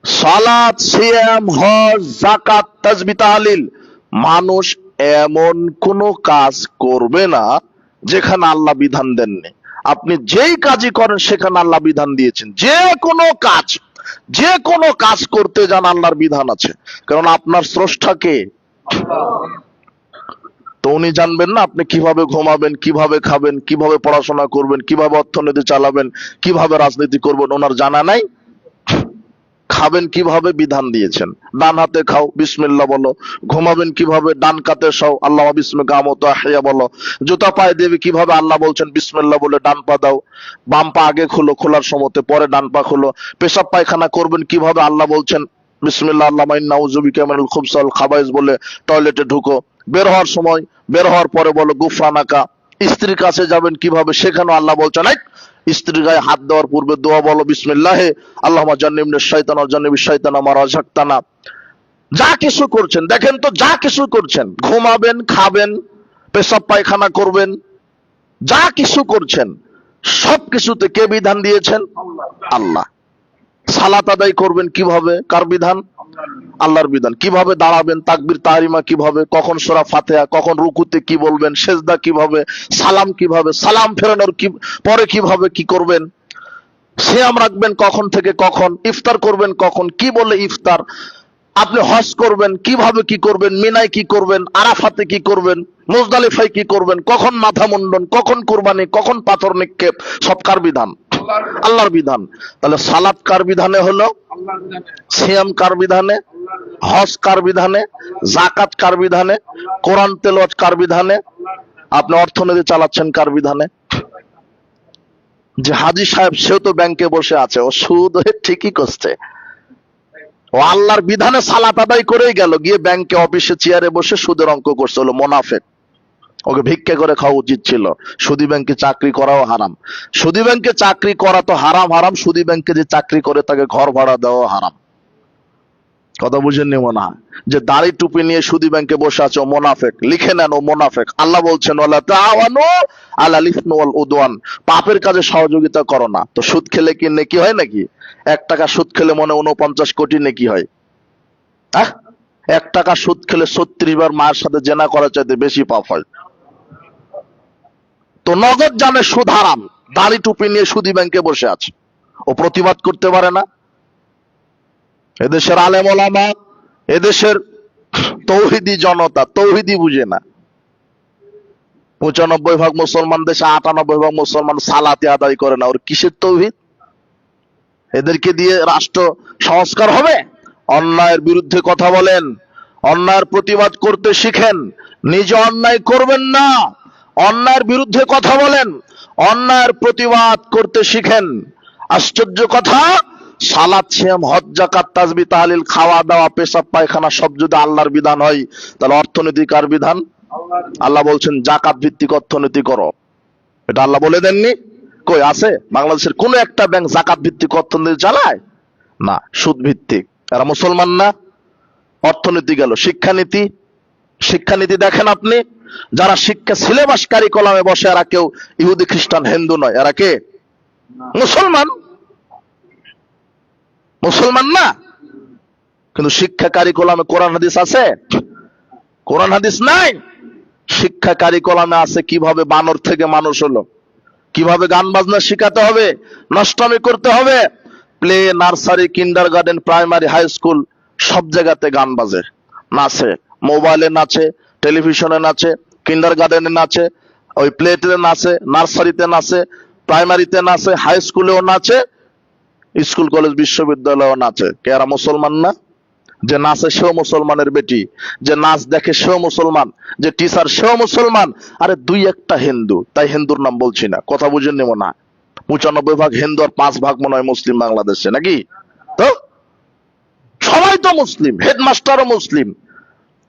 সালাত, সিয়াম, হজ, যাকাত, তাসবিহ, তাহলিল, মানুষ এমন কোন কাজ করবে না যেখানে আল্লাহ বিধান দেননি। আপনি যেই কাজই করেন সেখানে আল্লাহ বিধান দিয়েছেন। যে কোনো কাজ করতে যান আল্লাহর বিধান আছে, কারণ আপনার স্রষ্টাকে তো উনি জানবেন না আপনি কিভাবে ঘুমাবেন, কিভাবে খাবেন, কিভাবে পড়াশোনা করবেন, কিভাবে অর্থনীতি চালাবেন, কিভাবে রাজনীতি করবেন, ওনার জানা নাই? খাবেন কিভাবে বিধান দিয়েছেন, ডান হাতে খাও বিসমিল্লাহ বলো। ঘুমাবেন কিভাবে, ডান কাতে শাও আল্লাহ বিসমিকা আমতু আহইয়া বলো। জুতা পায়ে দেবে কিভাবে, আল্লাহ বলছেন বিসমিল্লাহ বলে ডান পা দাও। বাম পা আগে খুলো খোলার সময়তে, পরে ডান পা খুলো। পেশাব পায়খানা করবেন কিভাবে, আল্লাহ বলছেন বিসমিল্লাহ আল্লাহুম্মা ইন্না আউযু বিকা মিনাল খুবসি ওয়াল খাবাইস বলে টয়লেটে ঢুকো। বের হওয়ার সময়, বের হওয়ার পরে বলো গুফরানাকা। স্ত্রীর কাছে যাবেন কিভাবে, সেখানেও আল্লাহ বলছেন স্ত্রীর গায়ে হাত দেওয়ার পূর্বে দোয়া বলো বিসমিল্লাহে আল্লাহুম্মা জান্নিবনিশ শাইতানা ওয়া জান্নিবিশ শাইতানা মা রাযাকতানা। যা কিছু করছেন দেখেন তো, যা কিছু করছেন, ঘুমাবেন, খাবেন, পেশাব পায়খানা করবেন, যা কিছু করছেন সবকিছুতে কে বিধান দিয়েছেন? আল্লাহ। সালাত আদায় করবেন কিভাবে, কার বিধান? আল্লাহর বিধান। কিভাবে দাঁড়াবেন, তাকবীর তাহরিমা কিভাবে, কখন সূরা ফাতিহা, কখন রুকুতে কি বলবেন, সেজদা কিভাবে, সালাম কিভাবে, সালাম ফেরানোর পরে কিভাবে কি করবেন, সিয়াম রাখবেন কখন থেকে কখন, ইফতার করবেন কখন, কি বলে ইফতার, আপনি হজ করবেন কিভাবে কি করবেন, মিনায় কি করবেন, আরাফাতে কি করবেন, মুজদালিফায় কি করবেন, কখন মাথা মুন্ডন, কখন কুরবানি, কখন পাথর নিক্ষেপ, সব কার বিধান? আল্লাহর বিধান। তাহলে সালাত কার বিধানে হলো? সিয়াম কার বিধানে? হজ কার বিধানে? যাকাত কার বিধানে? কোরআন তেলাওয়াত কার বিধানে? আপনি অর্থনীতি চালাচ্ছেন কার বিধানে? যে হাজী সাহেব সেও তো ব্যাংকে বসে আছে, ও সুদ ঠিকই করছে, ও আল্লাহর বিধানে সালাত আদায় করেই গেল, গিয়ে ব্যাংকে অফিসে চেয়ারে বসে সুদের অঙ্ক করছে, হলো মোনাফেক। ওকে ভিক্ষা করে খাওয়া উচিত ছিল। সুদী ব্যাংকে চাকরি করাও হারাম। সুদী ব্যাংকে চাকরি করা তো হারাম হারাম, সুদী ব্যাংকে যে চাকরি করে তাকে ঘর ভাড়া দেওয়া হারাম। কথা বুঝেননি মনে হয়? যে দাড়ি টুপি নিয়ে সুদী ব্যাংকে বসে আছে ও মোনাফেক, লিখে নেন ও মোনাফেক। আল্লাহ বলছেন ওয়ালা তাআওয়ানু আলাল ইসমি ওয়াল উদওয়ান, পাপের কাজে সহযোগিতা করো না। তো সুদ খেলে কি নেকি হয় নাকি? 1 টাকা সুদ খেলে মনে 49 কোটি নেকি হয়? 1 টাকা সুদ খেলে 36 বার মায়ের সাথে জেনা করা চাইতে বেশি পাপ হয়। তো নগদ জানে সুদ হারাম, দাড়ি টুপি নিয়ে সুদী ব্যাংকে বসে আছে, ও প্রতিবাদ করতে পারে না। এদেশের আলেম ওলামা, এদেশের তৌহিদি জনতা তৌহিদি বুঝে না। 95% মুসলমান দেশে 98% মুসলমান সালাতে আদায় করে না, ওর কিসের তৌহিদ? এদেরকে দিয়ে রাষ্ট্র সংস্কার হবে? অন্যায়ের বিরুদ্ধে কথা বলেন, অন্যায়ের প্রতিবাদ করতে শিখেন, নিজে অন্যায় করবেন না, অন্যায়ের বিরুদ্ধে কথা বলেন, অন্যায়ের প্রতিবাদ করতে শিখেন। আশ্চর্য কথা, সালাত, সিয়াম, হজ, যাকাত, তাসবিহ, তাহলিল, খাওয়া দাওয়া, পেশাব পায়খানা সব যদি আল্লাহর বিধান হয়, তাহলে অর্থনীতি কার বিধান? আল্লাহ বলছেন জাকাত ভিত্তিক অর্থনীতি করো। এটা আল্লাহ বলে দেননি? কই আছে? বাংলাদেশের কোন একটা ব্যাংক জাকাত ভিত্তিক অর্থনীতি চালায় না, সুদ ভিত্তিক। এরা মুসলমান না? অর্থনীতি গেল। শিক্ষানীতি, শিক্ষানীতি দেখেন আপনি, যারা শিক্ষা সিলেবাস কারিকুলামে বসে এরা কেউ ইহুদি খ্রিস্টান হিন্দু নয়, এরা কে? মুসলমান। মুসলমান না, কিন্তু শিক্ষা কারিকুলামে কোরআন হাদিস আছে? কোরআন হাদিস নাই। শিক্ষা কারিকুলামে আছে কিভাবে বানর থেকে মানুষ হলো, কিভাবে গান বাজনা শিখাতে হবে, নষ্টামি করতে হবে। Play, nursery, kindergarten, primary, high school সব জায়গাতে গান বাজে, নাচে, মোবাইলে নাচে, টেলিভিশনে নাচে, কিন্ডারগার্টেনে নাচে, ওই প্লেতে নাচে, নার্সারিতে নাচে, প্রাইমারিতে নাচে, হাই স্কুলেও নাচে, স্কুল কলেজ বিশ্ববিদ্যালয়েও নাচে। কে এরা মুসলমান না? যে নাচে সেও মুসলমানের বেটি, যে নাচ দেখে সেও মুসলমান, যে টিচার সেও মুসলমান। আরে 2-1টা হিন্দু, তাই হিন্দুর নাম বলছি না, কথা বুঝেন নিব না। 95% হিন্দু আর 5% মনে হয় মুসলিম বাংলাদেশে, নাকি? তো সবাই তো মুসলিম, হেডমাস্টারও মুসলিম,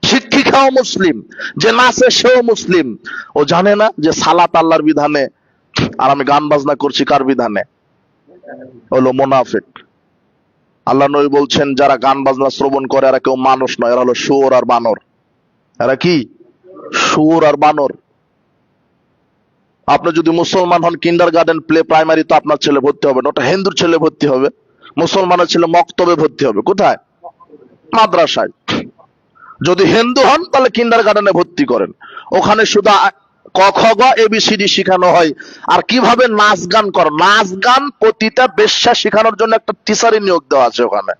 শিক্ষিকাও মুসলিম, যে নাচে সেও মুসলিম। ও জানে না যে সালাত আল্লাহর বিধানে, আর আমি গান বাজনা করছি কার বিধানে? হলো মুনাফিক। আল্লাহ নবী বলছেন যারা গান বাজনা শ্রবণ করে এরা কেউ মানুষ নয়, এরা হলো শুয়োর আর বানর। এরা কি? শুয়োর আর বানর। আপনি যদি মুসলমান হন, কিন্ডারগার্টেন, প্লে, প্রাইমারি তো আপনার ছেলে ভর্তি হবে না, ওটা হিন্দুর ছেলে ভর্তি হবে। মুসলমানের ছেলে মক্তবে ভর্তি হবে। কোথায়? মাদ্রাসায়। যদি হিন্দু হন তাহলে কিন্ডারগার্টেনে ভর্তি করেন, ওখানে শুধু ক খ গ ABCD শেখানো হয়। আর কিভাবে নাচ গান কর, নাচ গান প্রতিটা বেশ্যা শেখানোর জন্য একটা টিচারই নিয়োগ দেওয়া আছে ওখানে,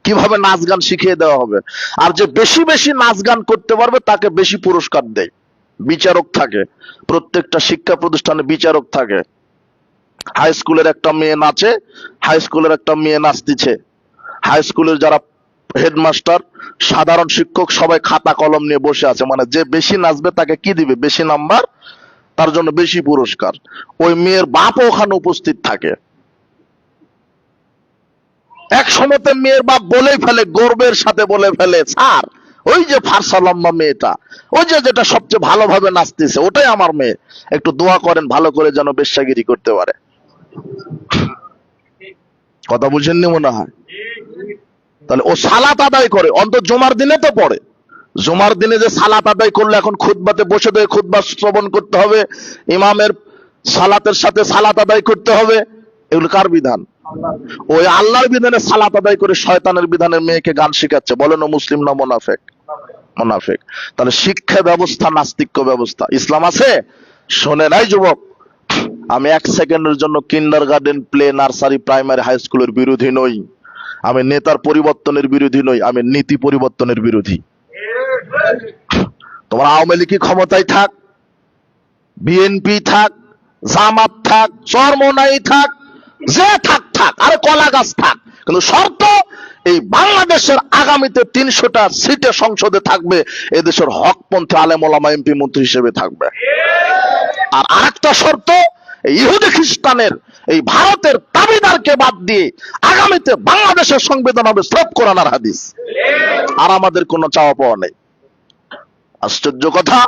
কিভাবে নাচ গান শিখিয়ে দেওয়া হবে। আর যে বেশি বেশি নাচ গান করতে পারবে তাকে বেশি পুরস্কার দেয়। বিচারক থাকে, প্রত্যেকটা শিক্ষা প্রতিষ্ঠানে বিচারক থাকে। হাই স্কুলের একটা মেয়ে নাচে, হাই স্কুলের একটা মেয়ে নাচতেছে, হাই স্কুলের যারা হেডমাস্টার, সাধারণ শিক্ষক সবাই খাতা কলম নিয়ে বসে আছে, মানে যে বেশি নাচবে তাকে কি দিবে? বেশি নাম্বার, তার জন্য বেশি পুরস্কার। ওই মেয়ের বাপও ওখানে উপস্থিত থাকে। এক সময়তে মেয়ের বাপ বলে ফেলে, গর্বের সাথে বলে ফেলে, স্যার ওই যে ফারসা লম্বা মেয়েটা, ওই যে যেটা সবচেয়ে ভালোভাবে নাচতেছে, ওটাই আমার মেয়ে, একটু দোয়া করেন ভালো করে যেন বেশ্যাগিরি করতে পারে। কথা বুঝেননি মনে হয়? তাহলে ও সালাত আদায় করে, অন্তত জুমার দিনে তো পড়ে। জুমার দিনে যে সালাত আদায় করলে এখন খুতবাতে বসে দিয়ে খুতবা শ্রবণ করতে হবে, ইমামের সালাতের সাথে সালাত আদায় করতে হবে, এগুলো কার বিধান? ওই আল্লাহর বিধানে সালাত আদায় করে শয়তানের বিধানে মেয়েকে গান শিখাচ্ছে। বলেন ও মুসলিম না মুনাফিক? মুনাফিক। তাহলে শিক্ষা ব্যবস্থা নাস্তিক্য ব্যবস্থা, ইসলাম আছে? শোনে নাই যুবক, আমি এক সেকেন্ডের জন্য kindergarten, play, nursery, primary, high স্কুলের বিরোধী নই। আমি নেতার পরিবর্তনের বিরোধী নই, আমি নীতি পরিবর্তনের বিরোধী। তোমার আওয়ামী লীগ ক্ষমতায় থাক, বিএনপি থাক, জামাত থাক, চরমোনাই থাক, যে থাক থাক, আরে কলা গাছ থাক, কিন্তু শর্ত এই বাংলাদেশের আগামীতে 300টা সিটে সংসদে থাকবে এদেশের হকপন্থী আলেম ওলামা, এমপি মন্ত্রী হিসেবে থাকবে। আর আরেকটা শর্ত, ইহুদি খ্রিস্টানের এই ভারতের দাবিদারকে বাদ দিয়ে আগামীতে বাংলাদেশের সংবিধান হবে সব কোরআন আর হাদিস। আর আমাদের কোনো চাওয়া পাওয়া নেই। আশ্চর্য কথা,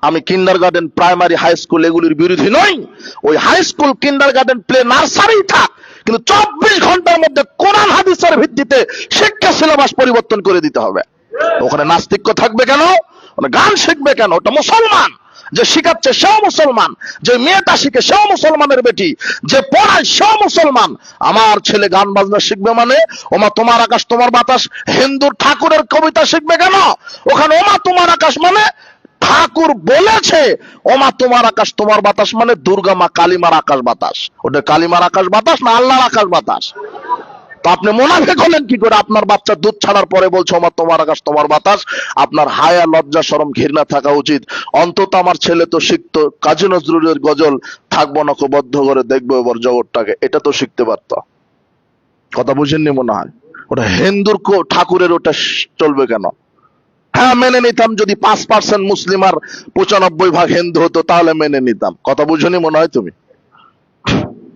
আমি কিন্ডার গার্ডেন, প্রাইমারি, হাই স্কুল এগুলির বিরোধী নই। ওই হাই স্কুল, কিন্ডার গার্ডেন, প্লে, নার্সারি থাক, কিন্তু 24 ঘন্টার মধ্যে কোরআন হাদিসের ভিত্তিতে শিক্ষা সিলেবাস পরিবর্তন করে দিতে হবে। ওখানে নাস্তিক্য থাকবে কেন? গান শিখবে কেন? ওটা মুসলমান। যে শিখাচ্ছে সেও মুসলমান, যে মেয়েটা শিখে সেও মুসলমানের বেটি, যে পড়ায় সেও মুসলমান। আমার ছেলে গান বাজনা শিখবে মানে ওমা তোমার আকাশ তোমার বাতাস হিন্দুর ঠাকুরের কবিতা শিখবে কেন? ওখানে ওমা তোমার আকাশ মানে ঠাকুর বলেছে, ওমা তোমার আকাশ তোমার বাতাস মানে দুর্গা মা কালিমার আকাশ বাতাস। ওটা কালিমার আকাশ বাতাস না আল্লাহর আকাশ বাতাস? তো আপনি মুনাফিক হলেন কি করে? আপনার বাচ্চা দুধ ছাড়ার পরে বলছে ওমা তোমার আকাশ তোমার বাতাস। আপনার হায়া, লজ্জা, শরম, ঘৃণা থাকা উচিত। অন্তত আমার ছেলে তো শিখতো কাজী নজরুলের গজল, থাকবো না বদ্ধ করে দেখবো এবার জগৎটাকে, এটা তো শিখতে পারতো। কথা বুঝেননি মনে হয়? ওটা হিন্দুর ঠাকুরের, ওটা চলবে কেন? হ্যাঁ মেনে নিতাম যদি 5% মুসলিম আর 95% হিন্দু হতো, তাহলে মেনে নিতাম। কথা বুঝনি মনে হয় তুমি?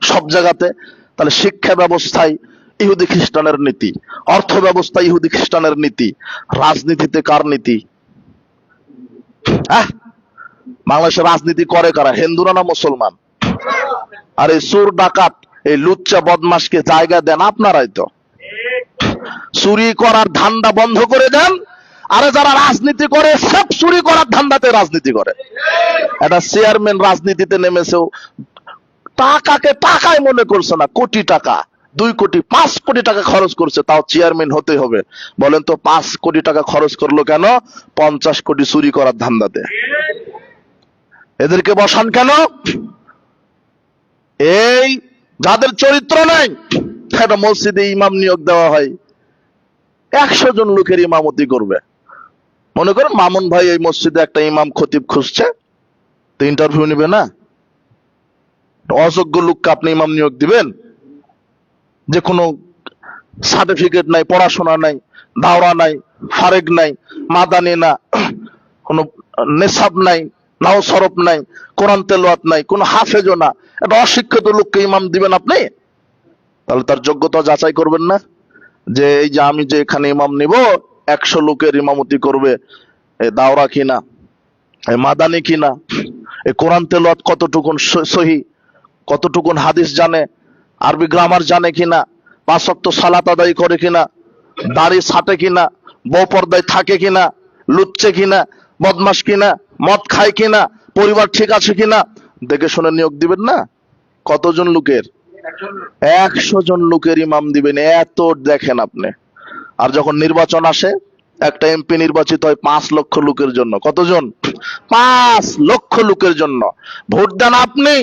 সব জায়গাতে তাহলে শিক্ষা ব্যবস্থায় ইহুদি খ্রিস্টানের নীতি, অর্থ ব্যবস্থা ইহুদি খ্রিস্টানের নীতি, রাজনীতিতে কার নীতি? বাংলাদেশের রাজনীতি করে কারা? হিন্দুরা না মুসলমান? আর এই চোর ডাকাত, এই লুচ্চা বদমাশকে জায়গা দেন আপনারাই তো। চুরি করার ধান্দা বন্ধ করে দেন, আরে যারা রাজনীতি করে সব চুরি করার ধান্দাতে রাজনীতি করে। একটা চেয়ারম্যান রাজনীতিতে নেমেছেও টাকাকে টাকায় মনে করছে না, কোটি টাকা, 2 কোটি 5 কোটি টাকা খরচ করছে, তাও চেয়ারম্যান হতে হবে। বলেন তো 5 কোটি টাকা খরচ করলো কেন? 50 কোটি চুরি করার ধান্দাতে। এদেরকে বসান কেন? এই যাদের চরিত্র নাই, একটা মসজিদে ইমাম নিয়োগ দেওয়া হয়, 100 জন লোকের ইমামতি করবে। মনে করেন মামুন ভাই এই মসজিদে একটা ইমাম খতিব খুঁজছে, তো ইন্টারভিউ নিবে না? অযোগ্য লোককে আপনি ইমাম নিয়োগ দিবেন? যে কোনো সার্টিফিকেট নাই, পড়াশোনা নাই, দাওরা নাই, ফারেক নাই, মাদানি না, কোনো নেশাব নাই, নাও সরফ নাই, কোরআন তেলাওয়াত নাই, কোনো হাফেজও না, একটা অশিক্ষিত লোককে ইমাম দিবেন আপনি? তাহলে তার যোগ্যতা যাচাই করবেন না? যে এই যে আমি যে এখানে ইমাম নিব, 100 লোকের ইমামতি করবে, এই দাওরা কিনা, এই মাদানি কিনা, এই কোরআন তেলাওয়াত কতটুকুন সহি, কতটুকুন হাদিস জানে, আরবি গ্রামার জানে কিনা, 5 ওয়াক্ত সালাত আদায় করে কিনা, দাড়ি ছাটে কিনা, বউ পর্দায় থাকে কিনা, লুচ্চে কিনা, বদমাস কিনা, মদ খায় কিনা, পরিবার ঠিক আছে কিনা, দেখে শুনে নিয়োগ দিবেন না? কতজন লোকের? 100 জন লোকের ইমাম দিবেন, এত দেখেন আপনি। আর যখন নির্বাচন আসে, একটা এমপি নির্বাচিত হয় 5 লক্ষ লোকের জন্য। কতজন? 5 লক্ষ লোকের জন্য। ভোট দেন আপনি,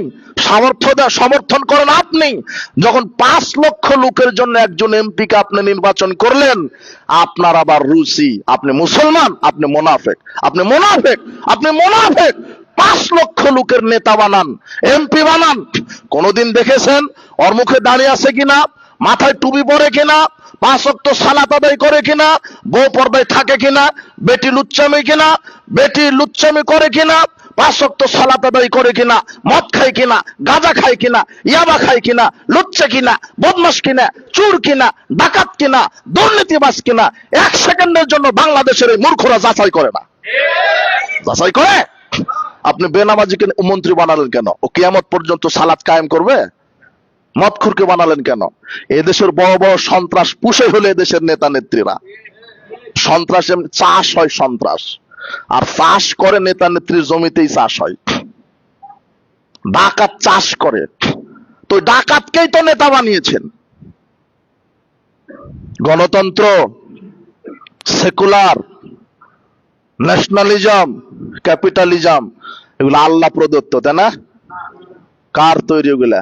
সমর্থন করেন আপনি। যখন 5 লক্ষ লোকের জন্য একজন এমপিকে আপনি নির্বাচন করলেন, আপনার আবার রুচি, আপনি মুসলমান, আপনি মুনাফিক, আপনি মুনাফিক, আপনি মুনাফিক। 5 লক্ষ লোকের নেতা বানান, এমপি বানান। কোনদিন দেখেছেন ওর মুখে দাঁড়িয়ে আছে কিনা, মাথায় টুপি পরে কিনা, 5 ওয়াক্ত সালাত আদায় করে কিনা, বউ পর্দায় থাকে কিনা, বেটি লুচ্চামি কিনা, বেটি লুচ্চামি করে কিনা, পাঁচ ওয়াক্ত সালাত আদায় করে কিনা, মদ খায় কিনা, গাঁজা খায় কিনা, ইয়াবা খায় কিনা, লুচ্চে কিনা, বদমাশ কিনা, চোর কিনা, ডাকাত কিনা, দুর্নীতিবাজ কিনা, এক সেকেন্ডের জন্য বাংলাদেশের এই মূর্খরা যাচাই করে না। যাচাই করে? আপনি বেনামাজিকে মন্ত্রী বানালেন কেন? ও কিয়ামত পর্যন্ত সালাত কায়েম করবে? মদখোরকে বানালেন কেন? এদেশের বড় বড় সন্ত্রাস পুষে হলে এদেশের নেতা নেত্রীরা। সন্ত্রাস চাষ হয়, সন্ত্রাস আর চাষ করে নেতা নেত্রীর জমিতেই চাষ হয়। ডাকাত চাষ করে, তো ডাকাতকেই তো নেতা বানিয়েছেন। গণতন্ত্র, সেকুলার, ন্যাশনালিজম, ক্যাপিটালিজম এগুলো আল্লাহ প্রদত্ত, তাই না? কার তৈরি এগুলা?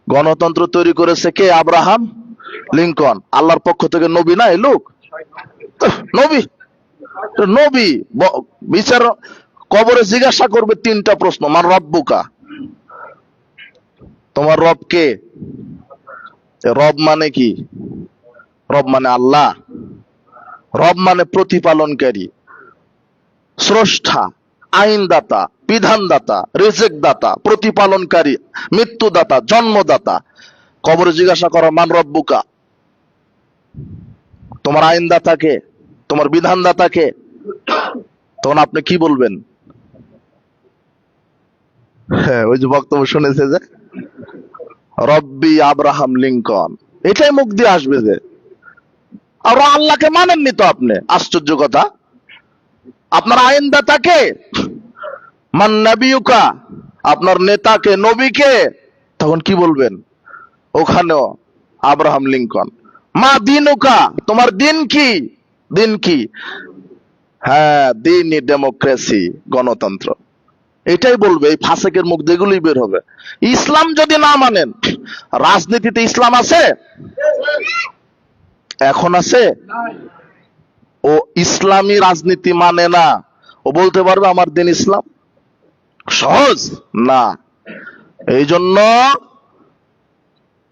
গণতন্ত্র তৈরি করেছে কে? Abraham Lincoln. আল্লাহর পক্ষ থেকে নবী না এই লোক? নবী, নবী বিচার কবরে জিজ্ঞাসা করবে তিনটা প্রশ্ন। মান রব্বুকা, তোমার রব কে? রব মানে কি? রব মানে আল্লাহ। রব মানে প্রতিপালনকারী, স্রষ্টা, আইনদাতা, বিধানদাতা, রিজিক দাতা, প্রতিপালনকারী, মৃত্যুদাতা, জন্মদাতা। কবরে জিজ্ঞাসা করা মান রব্বুকা, তোমার আইনদাতা কে, তোমার বিধানদাতা কে? তখন আপনি কি বলবেন? হ্যাঁ, ওই যে বক্তব্য শুনেছে যে রব্বি আব্রাহাম লিঙ্কন, এটাই মুখ দিয়ে আসবে যে। আর আল্লাহকে মানেননি তো আপনি। আশ্চর্য কথা। আপনার আইনদাতাকে, মান নবিয়ুকা, আপনার নেতাকে, নবীকে, তখন কি বলবেন? ওখানেও আব্রাহাম লিঙ্কন। মা দিনুকা, তোমার দিন কি? দিন কি? হ্যাঁ, দিনই ডেমোক্রেসি, গণতন্ত্র। এটাই বলবে। এই ফাসেকের মুখ যেগুলি বের হবে। ইসলাম যদি না মানেন, রাজনীতিতে ইসলাম আছে? এখন আছে? ও ইসলামী রাজনীতি মানে না। ও বলতে পারবে আমার দিন ইসলাম? সহজ না। এই জন্য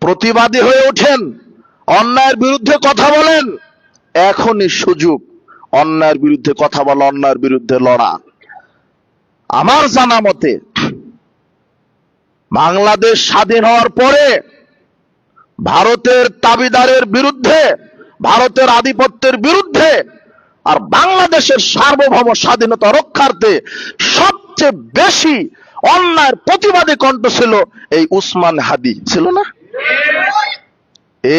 প্রতিবাদী হয়ে ওঠেন, অন্যায়ের বিরুদ্ধে কথা বলেন। এখনই সুযোগ অন্যায়ের বিরুদ্ধে কথা বলা, অন্যায়ের বিরুদ্ধে লড়া। আমার জানা মতে বাংলাদেশ স্বাধীন হওয়ার পরে ভারতের দাবিদারের বিরুদ্ধে, ভারতের আধিপত্যের বিরুদ্ধে আর বাংলাদেশের সার্বভৌম স্বাধীনতা রক্ষার্থে সবচেয়ে বেশি অন্যায়ের প্রতিবাদী কণ্ঠ ছিল এই উসমান হাদি, ছিল না?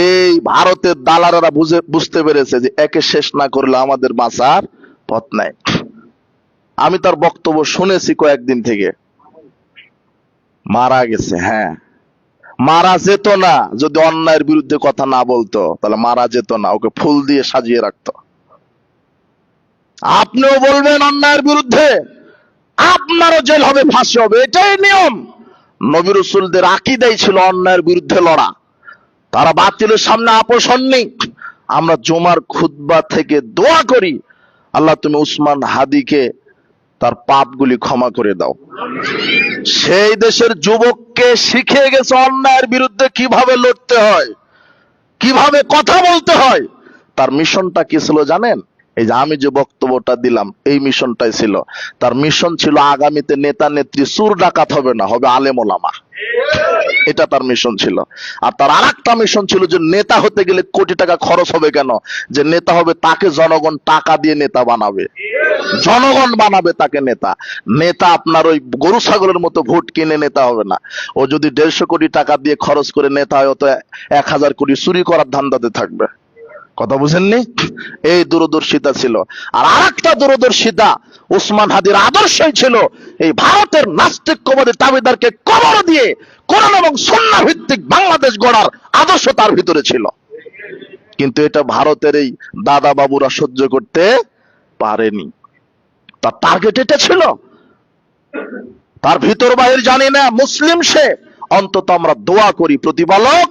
এই ভারতের দালালেরা বুঝতে পেরেছে যে একে শেষ না করলে আমাদের বাঁচার পথ নাই। আমি তার বক্তব্য শুনেছি কয়েকদিন থেকে। মারা গেছে, হ্যাঁ, মারা যেত না যদি অন্যায়ের বিরুদ্ধে কথা না বলতো, তাহলে মারা যেত না। ওকে ফুল দিয়ে সাজিয়ে রাখতো। আপনিও বলবেন অন্যায়ের বিরুদ্ধে, আপনারও জেল হবে, ফাঁসি হবে, এটাই নিয়ম। নবী রাসূলদের আকীদাই ছিল অন্যায়ের বিরুদ্ধে লড়া। তারা বাতিলের সামনে আপোষ হননি। আমরা জুমার খুতবা থেকে দোয়া করি, আল্লাহ তুমি উসমান হাদিকে তার পাপগুলি ক্ষমা করে দাও। সেই দেশের যুবককে শিখিয়ে গেছে অন্যায়ের বিরুদ্ধে কিভাবে লড়তে হয়, কিভাবে কথা বলতে হয়। তার মিশনটা কি ছিল জানেন? এই যে আমি যে বক্তব্যটা দিলাম, এই মিশনটাই ছিল তার। মিশন ছিল আগামীতে নেতা নেত্রী চোর ডাকাত হবে না, হবে আলেম ওলামা। এটা তার মিশন ছিল। আর তার আরেকটা মিশন ছিল যে নেতা হতে গেলে কোটি টাকা খরচ হবে কেন? যে নেতা হবে তাকে জনগণ টাকা দিয়ে নেতা বানাবে, জনগণ বানাবে তাকে নেতা। নেতা আপনার ওই গরু ছাগলের মতো ভোট কিনে নেতা হবে না। ও যদি 150 কোটি টাকা দিয়ে খরচ করে নেতা হয়, তো 1000 কোটি চুরি করার ধান্দাতে থাকবে। কথা বুঝেননি? এই দূরদর্শিতা ছিল। আর আরেকটা দূরদর্শিতা উসমান হাদির আদর্শই ছিল এই ভারতের নাস্তিক্যবাদী দাবিদারকে কবর দিয়ে কোরআন এবং সুন্নাহ ভিত্তিক বাংলাদেশ গড়ার আদর্শ তার ভিতরে ছিল। কিন্তু এটা ভারতের এই দাদা বাবুরা সহ্য করতে পারেনি। তার টার্গেট এটা ছিল। তার ভিতর বাহির জানি না, মুসলিম সে, অন্তত আমরা দোয়া করি প্রতিপালক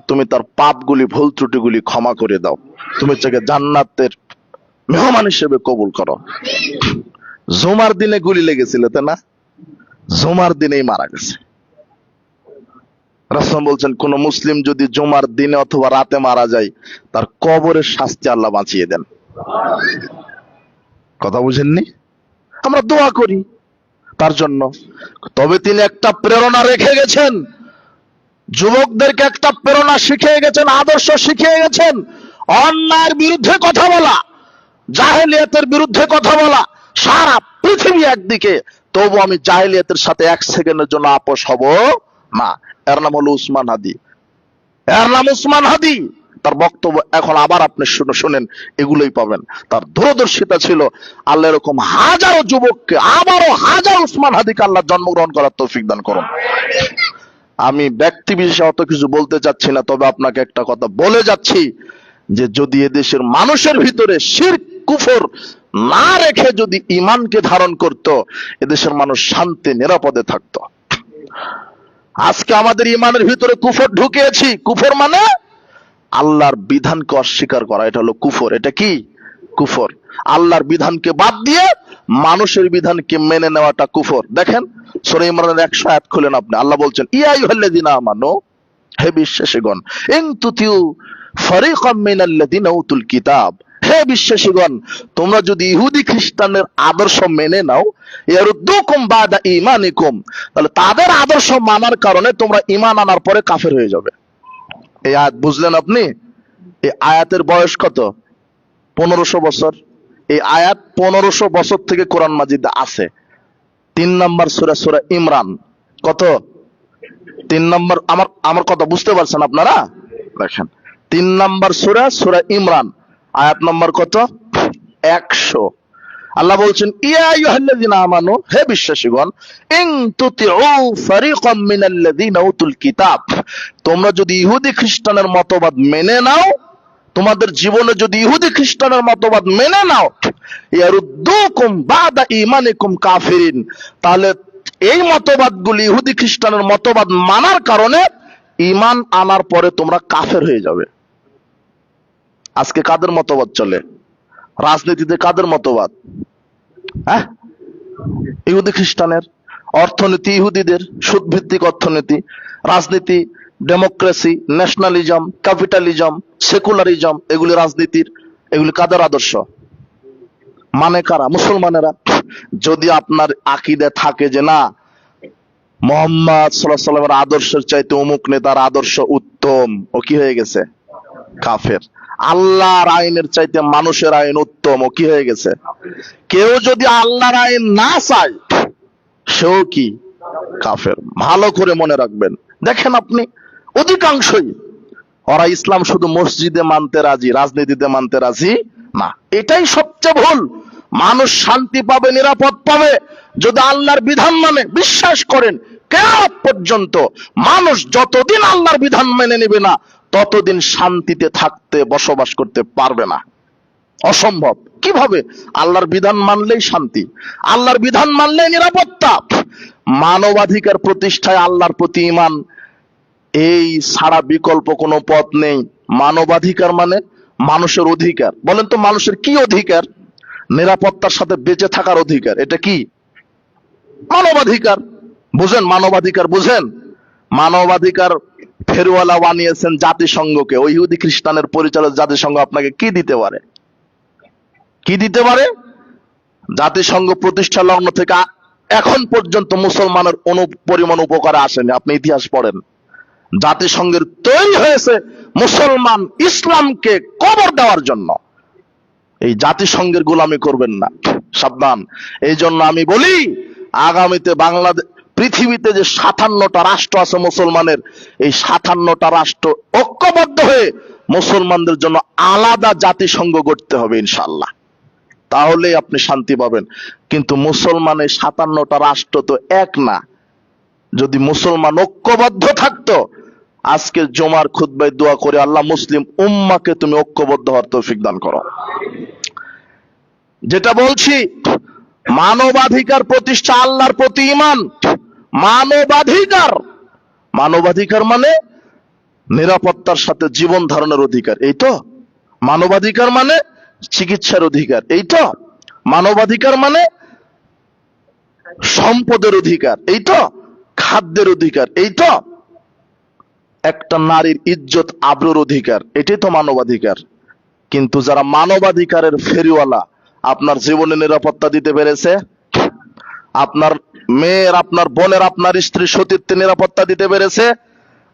তুমি তার পাপগুলি, ভুল ত্রুটিগুলি ক্ষমা করে দাও, তুমি তাকে জান্নাতের মেহমান হিসেবে কবুল করো। জুমার দিনে গুলি লেগেছিল, তাই না? জুমার দিনেই মারা গেছে। রাসূল বলছেন কোন মুসলিম যদি জুমার দিনে অথবা রাতে মারা যায়, তার কবরের শাস্তি আল্লাহ বাঁচিয়ে দেন। কথা বুঝেননি? আমরা দোয়া করি তার জন্য। তবে তিনি একটা প্রেরণা রেখে গেছেন, যুবকদেরকে একটা প্রেরণা শিখিয়ে গেছেন, আদর্শ শিখিয়ে গেছেন। অন্যায়ের বিরুদ্ধে কথা বলা, জাহেলিয়াতের বিরুদ্ধে কথা বলা, সারা পৃথিবী একদিকে, তবু আমি জাহেলিয়াতের সাথে এক সেকেন্ডের জন্য আপোষ হব না। এর নাম হলো উসমান হাদি, এর নাম উসমান হাদি। তার বক্তব্য এখন আবার আপনি শুনেন, এগুলোই পাবেন। তার দূরদর্শিতা ছিল। আল্লাহ এরকম হাজারো যুবককে, আবারও হাজার উসমান হাদিকে আল্লাহ জন্মগ্রহণ করার তৌফিক দান করুন। আমি ব্যক্তি বিশেষে অত কিছু বলতে চাচ্ছি না, তবে আপনাকে একটা কথা বলে যাচ্ছি যে যদি এদেশের মানুষের ভিতরে শিরক কুফর না রেখে যদি ঈমানকে ধারণ করত, এদেশের মানুষ শান্তি নিরাপদে থাকতো। আজকে আমাদের ঈমানের ভিতরে কুফর ঢুকিয়েছি। কুফর মানে আল্লাহর বিধানকে অস্বীকার করা, এটা হলো কুফর। এটা কি? কুফর। আল্লাহর বিধানকে বাদ দিয়ে মানুষের বিধানকে মেনে নেওয়াটা কুফর। দেখেন সূরা ইমরানের 100 আয়াত খুলেন আপনি, আল্লাহ বলছেন ইয়া আইয়ুহাল্লাযীনা আমানু, হে বিশ্বাসীগণ, ইন তুতিউ ফারীকাম মিনাল্লাযীনা উতুল কিতাব, হে বিশ্বাসীগণ, তোমরা যদি ইহুদি খ্রিস্টানের আদর্শ মেনে নাও, ইয়ারুদ্দুকুম বাদা ঈমানিকুম, তাহলে তাদের আদর্শ মানার কারণে তোমরা ঈমান আনার পরে কাফের হয়ে যাবে। এই আয়াত বুঝলেন আপনি? এই আয়াতের বয়স কত? 1500 বছর। এই আয়াত 1500 বছর থেকে কোরআন মাজিদে আছে। 3 নম্বর সূরা, সূরা ইমরান। কত? 3 নম্বর। আমার কথা বুঝতে পারছেন আপনারা? দেখেন 3 নম্বর সূরা, সূরা ইমরান, আয়াত নম্বর কত? 100। আল্লাহ বলছেন ইয়া আইয়ুহাল্লাযীনা আমানু, হে বিশ্বাসীগণ, ইন তুতিউ ফারীকাম মিনাল্লাযীনা উতুল কিতাব, তোমরা যদি ইহুদি খ্রিস্টানের মতবাদ মেনে নাও, তোমাদের জীবনে যদি ইহুদি খ্রিস্টানের মতবাদ মেনে নাও, ইয়ারুদ্দুকুম বাদা ঈমানিকুম কাফিরিন, তাহলে এই মতবাদগুলি, ইহুদি খ্রিস্টানের মতবাদ মানার কারণে ঈমান আনার পরে তোমরা কাফের হয়ে যাবে। আজকে কাদের মতবাদ চলে? রাজনীতিতে কাদের মতবাদ? হ্যাঁ, ইহুদি খ্রিস্টানের। অর্থনীতি ইহুদিদের, সুদ ভিত্তিক অর্থনীতি। রাজনীতি ডেমোক্রেসি, ন্যাশনালিজম, ক্যাপিটালিজম, সেকুলারিজম, এগুলি রাজনীতির। এগুলি কাদের আদর্শ? মানে কারা? মুসলমানেরা। যদি আপনার আকীদা থাকে যে না, মুহাম্মদ সাল্লাল্লাহু আলাইহি ওয়াসাল্লামের আদর্শের চাইতে অমুক নেতার আদর্শ উত্তম, ও কি হয়ে গেছে? কাফের। আল্লাহর আইনের চাইতে মানুষের আইন উত্তম, ও কি হয়ে গেছে? কেউ যদি আল্লাহর আইন না চায়, সেও কি? কাফের। ভালো করে মনে রাখবেন। দেখেন আপনি, অধিকাংশই ওরা ইসলাম শুধু মসজিদে মানতে রাজি, রাজনীতিতে মানতে রাজি না। এটাই সবচেয়ে ভুল। মানুষ শান্তি পাবে, নিরাপদ পাবে যদি আল্লাহর বিধান মানে। বিশ্বাস করেন, কিয়ামত পর্যন্ত মানুষ যতদিন আল্লাহর বিধান মেনে নেবে না, ততদিন শান্তিতে থাকতে, বসবাস করতে পারবে না। অসম্ভব। কিভাবে? আল্লাহর বিধান মানলেই শান্তি, আল্লাহর বিধান মানলেই নিরাপত্তা। মানবাধিকার প্রতিষ্ঠায় আল্লাহর প্রতি ঈমান, এই ছাড়া বিকল্প কোনো পথ নেই। মানবাধিকার মানে মানুষের অধিকার। বলেন তো মানুষের কি অধিকার? নিরাপত্তার সাথে বেঁচে থাকার অধিকার। এটা কি? মানবাধিকার। বুঝেন মানবাধিকার? বুঝেন? মানবাধিকার ফেরওয়ালা বানিয়েছেন জাতিসংঘকে। ওই ইহুদি খ্রিস্টানের পরিচালক জাতিসংঘ আপনাকে কি দিতে পারে? কি দিতে পারে? জাতিসংঘ প্রতিষ্ঠা লগ্ন থেকে এখন পর্যন্ত মুসলমানের পরিমাণ উপকারে আসেনি। আপনি ইতিহাস পড়েন। জাতিসংঘের তৈরি হয়েছে মুসলমান ইসলামকে কবর দেওয়ার জন্য। এই জাতিসংঘের গোলামি করবেন না, সাবধান। এই জন্য আমি বলি, আগামীতে বাংলাদেশ, পৃথিবীতে যে 57টা রাষ্ট্র আছে মুসলমানের, এই 57টা রাষ্ট্র ঐক্যবদ্ধ হয়ে মুসলমানদের জন্য আলাদা জাতিসংঘ গড়তে হবে ইনশাআল্লাহ। তাহলেই আপনি শান্তি পাবেন। কিন্তু মুসলমানের 57টা রাষ্ট্র তো এক না। যদি মুসলমান ঐক্যবদ্ধ থাকতো, আজকে জুমার খুতবায় দোয়া করে, আল্লাহ মুসলিম উম্মাকে তুমি ঐক্যবদ্ধ হওয়ার তৌফিক দান করো। যেটা বলছি, মানবাধিকার প্রতিষ্ঠা, আল্লাহর প্রতি ঈমান। মানবাধিকার, মানবাধিকার মানে নিরাপত্তার সাথে জীবন ধারণের অধিকার, এই তো। মানবাধিকার মানে চিকিৎসার অধিকার, এই তো। মানবাধিকার মানে সম্পদের অধিকার, এই তো। খাদ্যের অধিকার, এই তো। একটা নারীর ইজ্জত আবরুর অধিকার, এটাই তো মানবাধিকার। কিন্তু যারা মানবাধিকারের ফেরিওয়ালা, আপনার জীবনে নিরাপত্তা দিতে পেরেছে? আপনার মেয়ের, আপনার বোনের, আপনার স্ত্রী সতীত্বের নিরাপত্তা দিতে পেরেছে,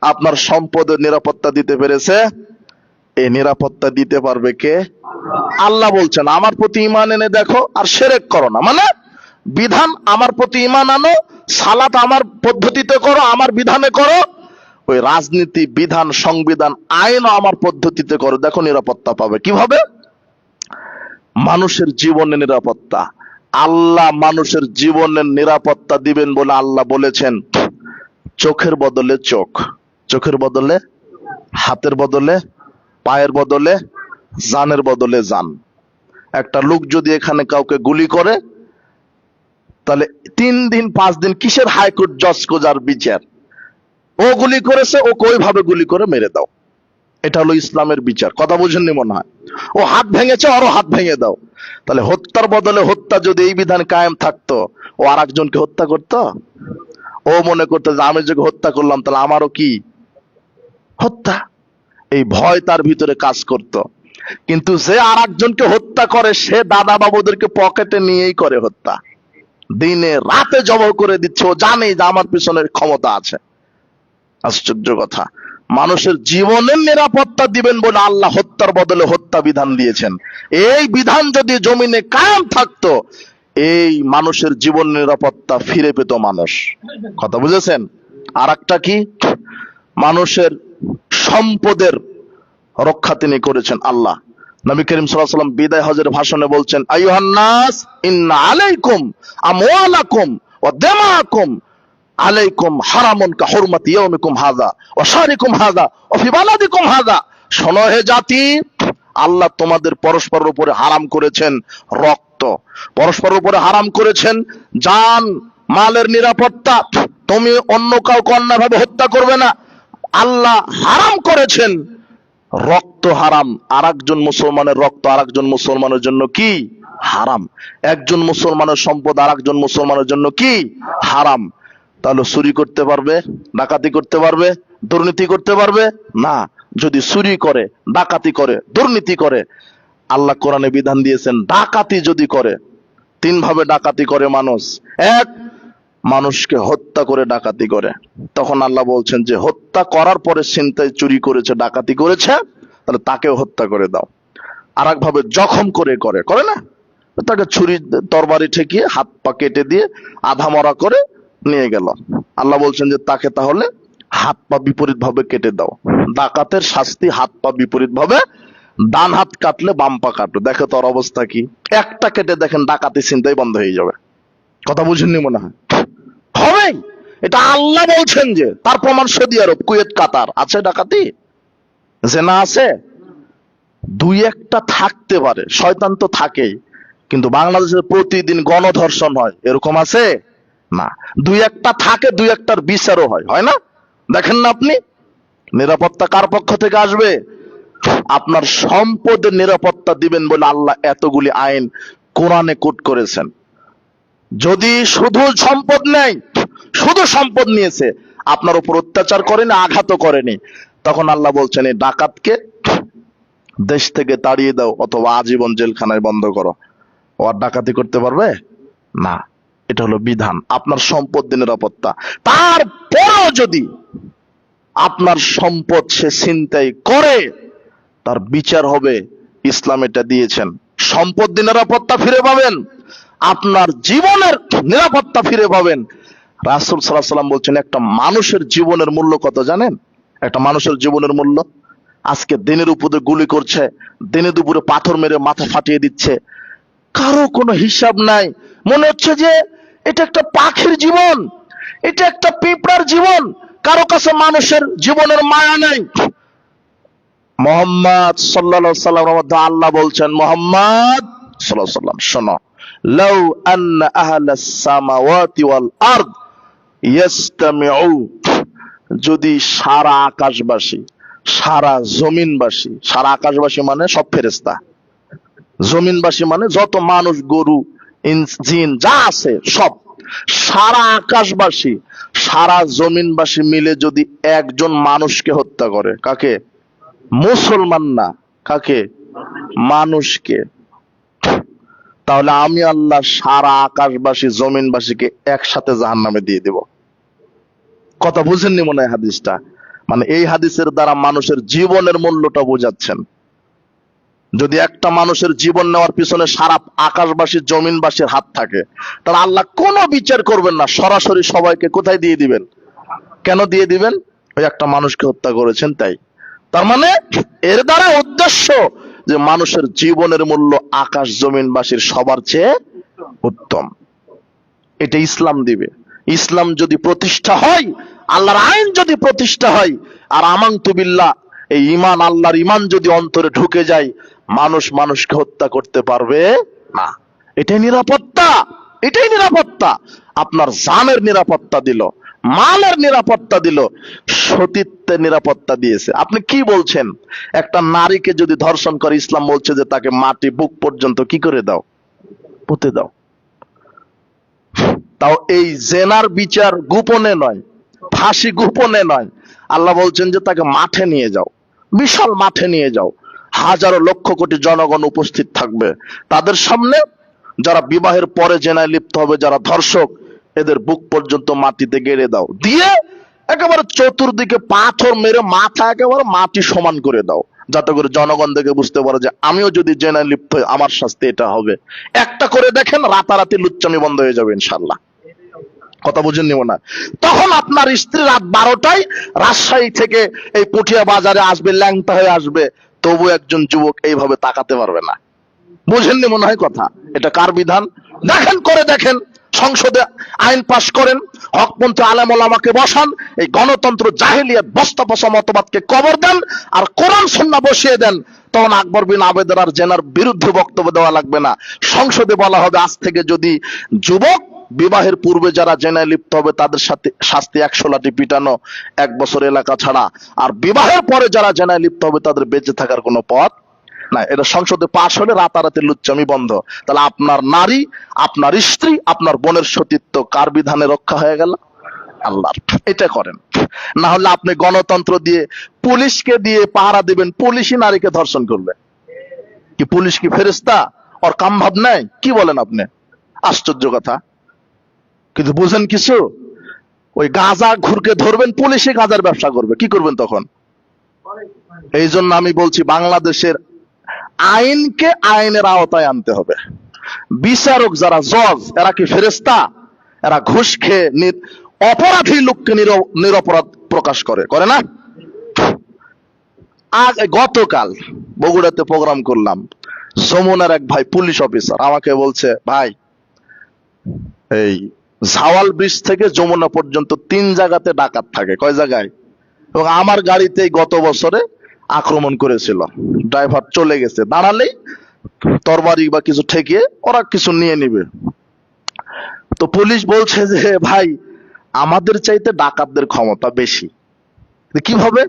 আপনার সম্পদের নিরাপত্তা দিতে পেরেছে। এই নিরাপত্তা দিতে পারবে কে? আল্লাহ বলছেন আমার প্রতি ঈমান এনে দেখো আর শিরক করো না। মানে বিধান আমার প্রতি ঈমান আনো, সালাত আমার পদ্ধতিতে করো, আমার বিধানে করো, ওই রাজনীতি, বিধান, সংবিধান, আইনও আমার পদ্ধতিতে করো, দেখো নিরাপত্তা পাবে। কিভাবে? মানুষের জীবনের নিরাপত্তা। আল্লাহ মানুষের জীবনের নিরাপত্তা দিবেন বলে আল্লাহ বলেছেন চোখের বদলে চোখ, চোখের বদলে, হাতের বদলে, পায়ের বদলে, জানের বদলে জান। একটা লোক যদি এখানে কাউকে গুলি করে, তাহলে 3 দিন 5 দিন কিসের হাইকোর্ট জজ কোজার বিচার? ও গুলি করেছে, ওকে ওইভাবে গুলি করে মেরে দাও। এটা হলো ইসলামের বিচার। কথা বুঝেননি মনে হয়? ও হাত ভেঙেছে, আরো হাত ভেঙে দাও। তাহলে হত্যার বদলে হত্যা যদি এই বিধান কায়েম থাকতো, ও আর একজনকে হত্যা করতো? ও মনে করতো যে আমি যে হত্যা করলাম তাহলে আমারও কি হত্যা? এই ভয় তার ভিতরে কাজ করত। কিন্তু যে আর একজনকে হত্যা করে, সে দাদা বাবুদেরকে পকেটে নিয়েই করে হত্যা, দিনে রাতে জবাই করে দিচ্ছে। ও জানে যে আমার পিছনের ক্ষমতা আছে। আশ্চর্য কথা, মানুষের জীবনের নিরাপত্তা দিবেন বলে আল্লাহ হত্যার বদলে হত্যা বিধান দিয়েছেন। এই বিধান যদি জমিনে কায়েম থাকতো, এই মানুষের জীবন নিরাপত্তা ফিরে পেত মানুষ। কথা বুঝেছেন? আর একটা কি? মানুষের সম্পদের রক্ষা তিনি করেছেন আল্লাহ। নবী করিম সাল্লাল্লাহু আলাইহি ওয়াসাল্লাম বিদায় হজের ভাষণে বলছেন, আইয়ুহান নাস ইন্না আলাইকুম আমওয়ালাকুম ওয়া দিমাকুম আলাইকুম হারামুন কা হুরমাতি ইয়াউমিকুম হাযা ওয়া শাহরিকুম হাযা ওয়া ফি বালাদিকুম হাযা। শোনো হে জাতি, আল্লাহ তোমাদের পরস্পরের উপরে হারাম করেছেন রক্ত, পরস্পরের উপরে হারাম করেছেন জান মালের নিরাপত্তা। তুমি অন্য কাউকে অন্যভাবে হত্যা করবে না। আল্লাহ হারাম করেছেন রক্ত, হারাম। আরেকজন মুসলমানের রক্ত আরেকজন মুসলমানের জন্য কি হারাম। একজন মুসলমানের সম্পদ আরেকজন মুসলমানের জন্য কি হারাম। তাহলে চুরি করতে পারবে, ডাকাতি করতে পারবে, দুর্নীতি করতে পারবে না। যদি চুরি করে, ডাকাতি করে, দুর্নীতি করে, আল্লাহ কোরআনে বিধান দিয়েছেন ডাকাতি যদি করে, 3 ভাবে ডাকাতি করে মানুষ। এক, মানুষকে হত্যা করে ডাকাতি করে, তখন আল্লাহ বলছেন যে হত্যা করার পরে ছিনতাই, চুরি করেছে, ডাকাতি করেছে, তাহলে তাকেও হত্যা করে দাও। আর এক ভাবে জখম করে করে না, তাকে ছুরি তরবারি ঠেকিয়ে হাত পা কেটে দিয়ে আধা মরা করে নিয়ে গেল। আল্লাহ বলছেন যে তাকে তাহলে হাত পা বিপরীত ভাবে কেটে দাও। ডাকাতের শাস্তি হাত পা বিপরীত ভাবে, ডান হাত কাটলে বাম পা কাটো। দেখো তোর অবস্থা কি। একটা কেটে দেখেন ডাকাতি ছিনতাই বন্ধ হয়ে যাবে। কথা বুঝেননি মনে হয়? হবে। এটা আল্লাহ বলছেন যে, তার প্রমাণ সৌদি আরব, কুয়েত, কাতার আছে ডাকাতি, জেনা আছে। 2-1টা থাকতে পারে, শয়তান তো থাকেই, কিন্তু বাংলাদেশে প্রতিদিন গণধর্ষণ হয়, এরকম আছে না। 2-1টা থাকে, 2-1টার বিচারও হয়, হয় না? দেখেন না আপনি? নিরাপত্তা কার পক্ষ থেকে আসবে? আপনার সম্পদের নিরাপত্তা দিবেন বলে আল্লাহ এতগুলি আইন কোরআনে কোট করেছেন। যদি শুধু সম্পদ নেই, শুধু সম্পদ নিয়েছে, আপনার উপর অত্যাচার করেনি, আঘাতও করেনি, তখন আল্লাহ বলছেন এই ডাকাতকে দেশ থেকে তাড়িয়ে দাও অথবা আজীবন জেলখানায় বন্ধ করো। ও আর ডাকাতি করতে পারবে না। এটা হলো বিধান, আপনার সম্পদ নিরাপত্তা। তারপরেও যদি আপনার সম্পদ সে ছিনতাই করে, তার বিচার হবে। ইসলাম এটা দিয়েছেন, সম্পদ নিরাপত্তা ফিরে পাবেন, আপনার জীবনের নিরাপত্তা ফিরে পাবেন। রাসূল সাল্লাল্লাহু আলাইহি ওয়াসাল্লাম বলছেন একটা মানুষের জীবনের মূল্য কত জানেন? একটা মানুষের জীবনের মূল্য, আজকে দিনের উপরে গুলি করছে, দিনে দুপুরে পাথর মেরে মাথা ফাটিয়ে দিচ্ছে, কারো কোনো হিসাব নাই। মনে হচ্ছে যে এটা একটা পাখির জীবন, এটা একটা পিঁপড়ার জীবন, কারো কাছে মানুষের জীবনের মায়া নাই। মুহাম্মদ সাল্লাল্লাহু আলাইহি সাল্লামের মধ্যে আল্লাহ বলছেন, মুহাম্মদ সাল্লাল্লাহু আলাইহি সাল্লাম শোনো, লাউ আন্না আহলাস সামাওয়াতি ওয়াল আরদ ইয়াসতামিউ, যদি সারা আকাশবাসী, সারা জমিনবাসী, সারা আকাশবাসী মানে সব ফেরেশতা, জমিনবাসী মানে যত মানুষ, গরু, জিন যা আছে সব, সারা আকাশবাসী, সারা জমিনবাসী মিলে যদি একজন মানুষকে হত্যা করে, কাকে? মুসলমান না, কাকে? মানুষকে। তাহলে আমি আল্লাহ সারা আকাশবাসী জমিনবাসীকে একসাথে জাহান্নামে দিয়ে দেব। কথা বুঝেননি মনে হয় হাদিসটা? মানে এই হাদিসের দ্বারা মানুষের জীবনের মূল্যটা বোঝাচ্ছেন। যদি একটা মানুষের জীবন নেওয়ার পিছনে সারা আকাশবাসী জমিনবাসীর হাত থাকে, তাহলে আল্লাহ কোনো বিচার করবেন না, সরাসরি সবাইকে কোথায় দিয়ে দিবেন? কেন দিয়ে দিবেন? ওই একটা মানুষকে হত্যা করেছেন তাই। তার মানে এর দ্বারা উদ্দেশ্য যে মানুষের জীবনের মূল্য আকাশ জমিনবাসীর সবার চেয়ে উত্তম। এটা ইসলাম দিবে। ইসলাম যদি প্রতিষ্ঠা হয়, আল্লাহর আইন যদি প্রতিষ্ঠা হয়, আর আমানতু বিল্লাহ, এই ঈমান, আল্লাহর ঈমান যদি অন্তরে ঢুকে যায়, মানুষ মানুষকে হত্যা করতে পারবে না। এটাই নিরাপত্তা, এটাই নিরাপত্তা। আপনার জানের নিরাপত্তা দিল, মালের নিরাপত্তা দিল, সতীত্বের নিরাপত্তা দিয়েছে। আপনি কি বলছেন? একটা নারীকে যদি ধর্ষণ করে, ইসলাম বলছে যে তাকে মাটি বুক পর্যন্ত কি করে দাও? পুঁতে দাও। তাও এই জেনার বিচার গোপনে নয়, ফাঁসি গোপনে নয়। আল্লাহ বলছেন যে তাকে মাঠে নিয়ে যাও, বিশাল মাঠে নিয়ে যাও, হাজারো লক্ষ কোটি জনগণ উপস্থিত থাকবে, তাদের সামনে যারা বিবাহের পরে জেনায় লিপ্ত হবে, যারা ধর্ষক, এদের বুক পর্যন্ত মাটিতে গেড়ে দাও, দিয়ে একেবারে চতুর্দিকে পাথর মেরে মাথা একেবারে মাটি সমান করে দাও, যাতে করে জনগণ দেখে বুঝতে পারে যে আমিও যদি জেনায় লিপ্ত হই আমার শাস্তি এটা হবে। একটা করে দেখেন, রাতারাতি লুচ্চামি বন্ধ হয়ে যাবে ইনশাল্লাহ। কথা বুঝেননি মনে হয়? তখন আপনার স্ত্রী রাত 12টায় রাজশাহী থেকে এই পুঠিয়া বাজারে আসবে, ল্যাংটা হয়ে আসবে, তবু একজন যুবক এইভাবে তাকাতে পারবে না। বুঝেননি মনে হয় কথা? এটা কার বিধান? দেখেন, করে দেখেন। সংসদে আইন পাশ করেন, হকপন্থী আলেম ওলামাকে বসান, এই গণতন্ত্র জাহেলিয়াত বস্তা পচা মতবাদকে কবর দেন, আর কোরআন সুন্নাহ বসিয়ে দেন। তখন আকবর বিন আবেদের আর জেনার বিরুদ্ধে বক্তব্য দেওয়া লাগবে না। সংসদে বলা হবে, আজ থেকে যদি যুবক বিবাহের পূর্বে যারা জেনায় লিপ্ত হবে তাদের সাথে শাস্তি 100 লাঠি পিটানো, 1 বছর এলাকা ছাড়া, আর বিবাহের পরে যারা জেনায় লিপ্ত হবে তাদের বেঁচে থাকার কোনো পথ না। এটা সংসদে পাশ হলে রাতারাতি লুচ্চামি বন্ধ। তাহলে আপনার নারী, আপনার স্ত্রী, আপনার বোনের সতীত্ব কার বিধানে রক্ষা হয়ে গেল? আল্লাহর। এটা করেন। না হলে আপনি গণতন্ত্র দিয়ে পুলিশকে দিয়ে পাহারা দিবেন, পুলিশই নারীকে ধর্ষণ করবে। কি পুলিশ কি ফেরেশতা? ওর কাম ভাব নাই? কি বলেন আপনি? আশ্চর্য কথা। কিন্তু বুঝেন কিছু? ওই গাঁজা ঘুরকে ধরবেন, পুলিশে গাঁজার ব্যবসা করবে, কি করবেন তখন? এই জন্য আমি বলছি, বাংলাদেশের আইনকে আইনের আওতায় আনতে হবে। বিচারক যারা জজ, এরা কি ফেরেশতা? এরা ঘুষ খেয়ে অপরাধী লোককে নিরপরাধ প্রকাশ করে না? আজ গতকাল বগুড়াতে প্রোগ্রাম করলাম, যমুনার এক ভাই পুলিশ অফিসার আমাকে বলছে, ভাই এই ঝাওয়াল ব্রিজ থেকে যমুনা পর্যন্ত 3 জায়গাতে ডাকাত থাকে। কয় জায়গায়? এবং আমার গাড়িতেই গত বছরে আক্রমণ করেছিল। ড্রাইভার চলে গেছে, দাঁড়ালেই তরবারি বা কিছু ঠেকিয়ে ওরা কিছু নিয়ে নিবে। তো পুলিশ বলছে যে ভাই, আমাদের চাইতে ডাকাতদের ক্ষমতা বেশি। কিভাবে?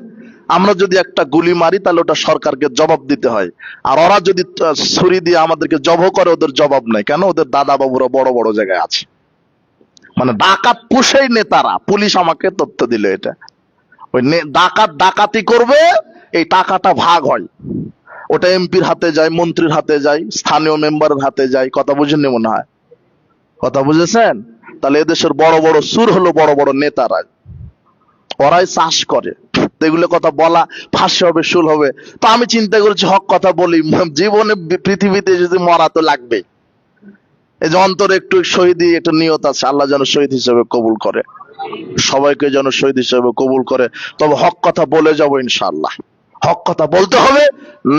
আমরা যদি একটা গুলি মারি তাহলে ওটা সরকারকে জবাব দিতে হয়, আর ওরা যদি ছুরি দিয়ে আমাদেরকে জবাব করে, ওদের জবাব নাই। কেন? ওদের দাদা বাবুরা বড় বড় জায়গায় আছে। মানে ডাকাত পুষেই নেতারা। পুলিশ আমাকে তথ্য দিল এটা। ওই ডাকাত ডাকাতি করবে, এই টাকাটা ভাগ হয়, ওটা এমপির হাতে যায়, মন্ত্রীর হাতে যায়, স্থানীয় মেম্বারের হাতে যায়। কথা বুঝেননি মনে হয়? কথা বুঝেছেন? তাহলে এদেশের বড় বড় সুর হলো বড় বড় নেতারা, ওরাই চাষ করে। এগুলো কথা বলা ফাঁসি হবে, শুল হবে। তো আমি চিন্তা করেছি, হক কথা বলি, জীবনে পৃথিবীতে যদি মরা তো লাগবে। এই যে অন্তরে একটু শহীদি একটা নিয়ত আছে, আল্লাহ যেন শহীদ হিসেবে কবুল করে, সবাইকে যেন শহীদ হিসেবে কবুল করে। তবে হক কথা বলে যাবো ইনশাআল্লাহ। হক কথা বলতে হবে,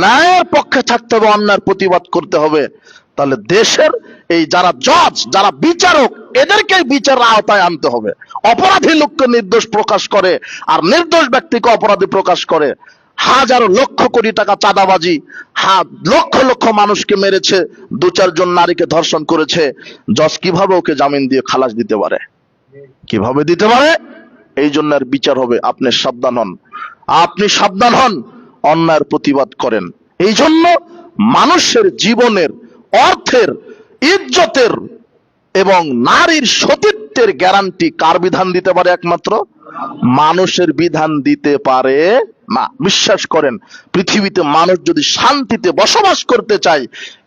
ন্যায়ের পক্ষে থাকতে হবে, অন্যায়ের প্রতিবাদ করতে হবে। তাহলে দেশের এই যারা জজ, যারা বিচারক, এদেরকে বিচারের আওতায় আনতে হবে। অপরাধী লোককে নির্দোষ প্রকাশ করে, আর নির্দোষ ব্যক্তিকে অপরাধী প্রকাশ করে। হাজারো লক্ষ কোটি টাকা চাঁদাবাজি, লক্ষ লক্ষ মানুষকে মেরেছে, 2-4 জন নারীকে ধর্ষণ করেছে। জজ কিভাবে ওকে জামিন দিয়ে খালাস দিতে পারে? কিভাবে দিতে পারে? এই জন্য আর বিচার হবে। আপনি সাবধান হন, আপনি সাবধান হন, অন্যায়ের প্রতিবাদ করেন। এই জন্য মানুষের জীবনের, অর্থের, ইজ্জতের এবং নারীর সতীত্বের গ্যারান্টি কার বিধান দিতে পারে? একমাত্র মানুষের বিধান দিতে পারে না। বিশ্বাস করেন, পৃথিবীতে মানুষ যদি শান্তিতে বসবাস করতে চায়,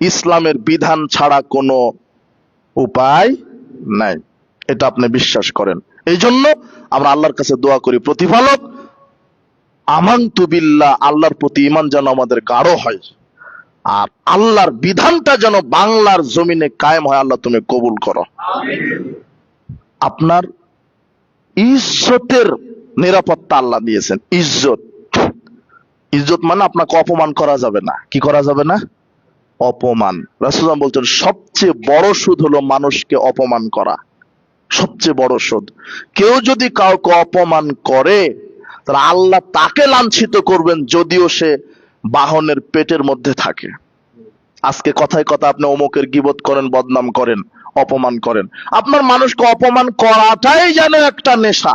ইসলামের বিধান ছাড়া কোনো উপায় নাই। এটা আপনি বিশ্বাস করেন। এই জন্য আমরা আল্লাহর কাছে দোয়া করি, প্রতিপালক আমানতু বিল্লাহ, আল্লাহর প্রতি ঈমান যেন আমাদের গাঢ় হয়, আর আল্লাহর বিধানটা যেন বাংলার জমিনে কায়েম হয়। আল্লাহ তুমি কবুল করো। আপনার ইজ্জতের নিরাপত্তা আল্লাহ দিয়েছেন। ইজ্জত, ইজ্জত মানে আপনাকে অপমান করা যাবে না। কি করা যাবে না? অপমান। রাসূলুল্লাহ বলছেন সবচেয়ে বড় সুদ হলো মানুষকে অপমান করা, সবচেয়ে বড় সুদ। কেউ যদি কাউকে অপমান করে, তাহলে আল্লাহ তাকে লাঞ্ছিত করবেন, যদিও সে বাহনের পেটের মধ্যে থাকে। আজকে কথায় কথা আপনি অমুকের গীবত করেন, বদনাম করেন, অপমান করেন। আপনার মানুষকে অপমান করাটাই যেন একটা নেশা।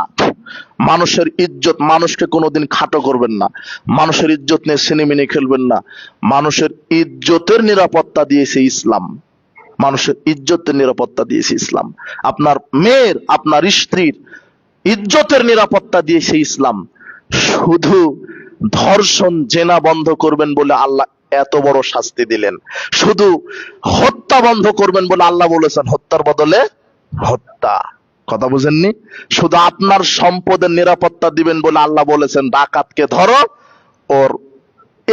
মানুষের ইজ্জত, মানুষকে কোনোদিন খাটো করবেন না, মানুষের ইজ্জত নিয়ে সিনেমিনি খেলবেন না। মানুষের ইজ্জতের নিরাপত্তা দিয়েছে ইসলাম, মানুষের ইজ্জতের নিরাপত্তা দিয়েছে ইসলাম। আপনার মেয়ের, আপনার স্ত্রীর ইজ্জতের নিরাপত্তা দিয়েছে ইসলাম। শুধু ধর্ষণ, জেনা বন্ধ করবেন বলে আল্লাহ এত বড় শাস্তি দিলেন। শুধু হত্যা বন্ধ করবেন বলে আল্লাহ বলেছেন হত্যার বদলে হত্যা। কথা বুঝেননি? শুধু আপনার সম্পদের নিরাপত্তা দিবেন বলে আল্লাহ বলেছেন ডাকাতকে ধরো। ওর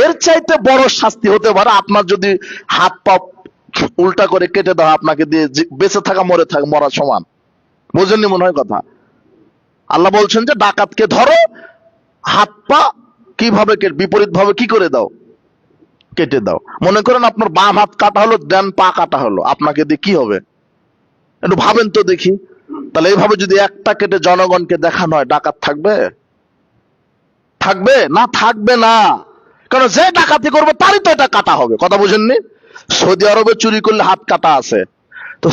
এর চাইতে বড় শাস্তি হতে পারে আপনার যদি হাত পা উল্টা করে কেটে দেওয়া, আপনাকে দিয়ে বেঁচে থাকা মরা সমান। বুঝেননি মনে হয় কথা? আল্লাহ বলছেন যে ডাকাতকে ধরো, হাত পা কিভাবে বিপরীত ভাবে কি করে দাও, কেটে দাও। মনে করেন আপনার বাম হাত কাটা হলো, ডান পা কাটা হলো, আপনাকে দিয়ে কি হবে? একটু ভাবেন তো দেখি। তাহলে এইভাবে যদি একটা কেটে জনগণকে দেখানো হয়, ডাকাত থাকবে? থাকবে না? থাকবে না। কারণ যে ডাকাতি করবে তারই তো এটা কাটা হবে। কথা বুঝেননি? সৌদি আরবে চুরি করলে হাত কাটা আছে, তো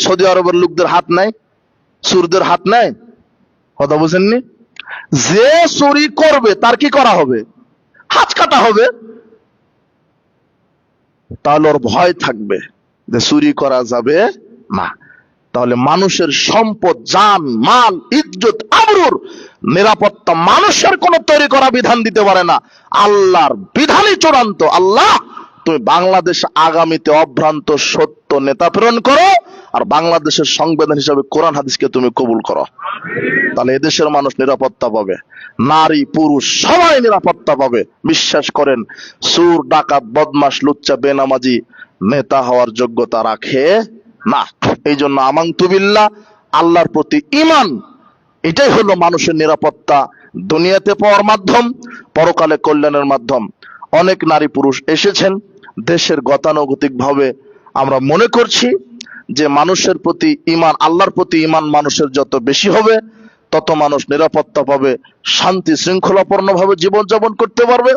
সৌদি আরবের লোকদের হাত নাই? চোরদের হাত নাই? কথা বুঝেননি? যে চুরি করবে তার কি করা হবে? হাত কাটা হবে। তাহলে ওর ভয় থাকবে যে চুরি করা যাবে না। তাহলে মানুষের সম্পদ, জান মাল, ইজ্জত, আবরুর নিরাপত্তা মানুষের কোন তৈরি করা বিধান দিতে পারে না। আল্লাহর বিধানই চূড়ান্ত। আল্লাহ তুমি বাংলাদেশ আগামীতে অভ্রান্ত সত্য নেতা প্রেরণ করো, আর বাংলাদেশের সংবিধান হিসাবে কোরআন হাদিসকে তুমি কবুল করো। তাহলে এদেশের মানুষ নিরাপত্তা পাবে, নারী পুরুষ সবাই নিরাপত্তা পাবে। বিশ্বাস করেন, চোর ডাকাত বদমাশ লুচ্চা বেনামাজি নেতা হওয়ার যোগ্যতা রাখে না। এই জন্য আমানতু বিল্লাহ, আল্লাহর প্রতি ঈমান, এটাই হলো মানুষের নিরাপত্তা, দুনিয়াতে পাওয়ার মাধ্যম, পরকালে কল্যাণের মাধ্যম। অনেক নারী পুরুষ এসেছেন দেশের, গতানুগতিক ভাবে আমরা মনে করছি যে মানুষের প্রতি ঈমান, আল্লাহর প্রতি ঈমান মানুষের যত বেশি হবে, তত মানুষ নিরাপত্তা পাবে, শান্তি শৃঙ্খলাপূর্ণ ভাবে জীবনযাপন করতে পারবে,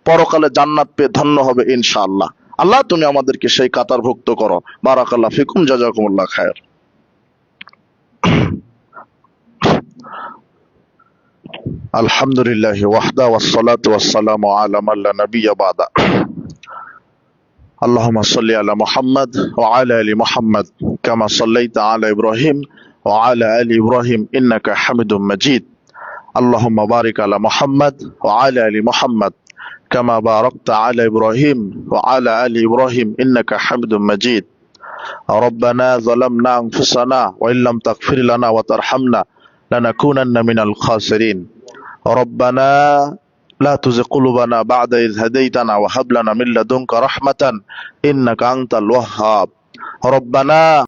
পরকালে জান্নাত পেয়ে ধন্য হবে ইনশাআল্লাহ। আল্লাহ তুমি আমাদেরকে সেই কাতারভুক্ত করো। বারাকাল্লাহ ফিকুম, জাযাকুমুল্লাহ খায়ের। আলহামদুলিল্লাহ ওয়াহদা ওয়াসসালাতু ওয়াসসালামু আলা মান লা নাবিয়্যা বা'দা। আল্লাহুম্মা সাল্লি আলা মুহাম্মাদ ওয়া আলা আলি মুহাম্মাদ কামা সাল্লাইতা আলা ইব্রাহিম ওয়া আলা আলি ইব্রাহিম ইন্নাকা হামিদুম মাজিদ। আল্লাহুম্মা বারিক আলা মুহাম্মাদ ওয়া আলা আলি মুহাম্মাদ কামা বারাকতা আলা ইব্রাহিম ওয়া আলা আলি ইব্রাহিম ইন্নাকা হামিদুম মাজিদ। ربنا ظلمنا أنفسنا وإن لم تغفر لنا وترحمنا لنكونن من الخاسرين. ربنا لا تزغ قلوبنا بعد إذ هديتنا وهب لنا من لدنك رحمة إنك أنت الوهاب. ربنا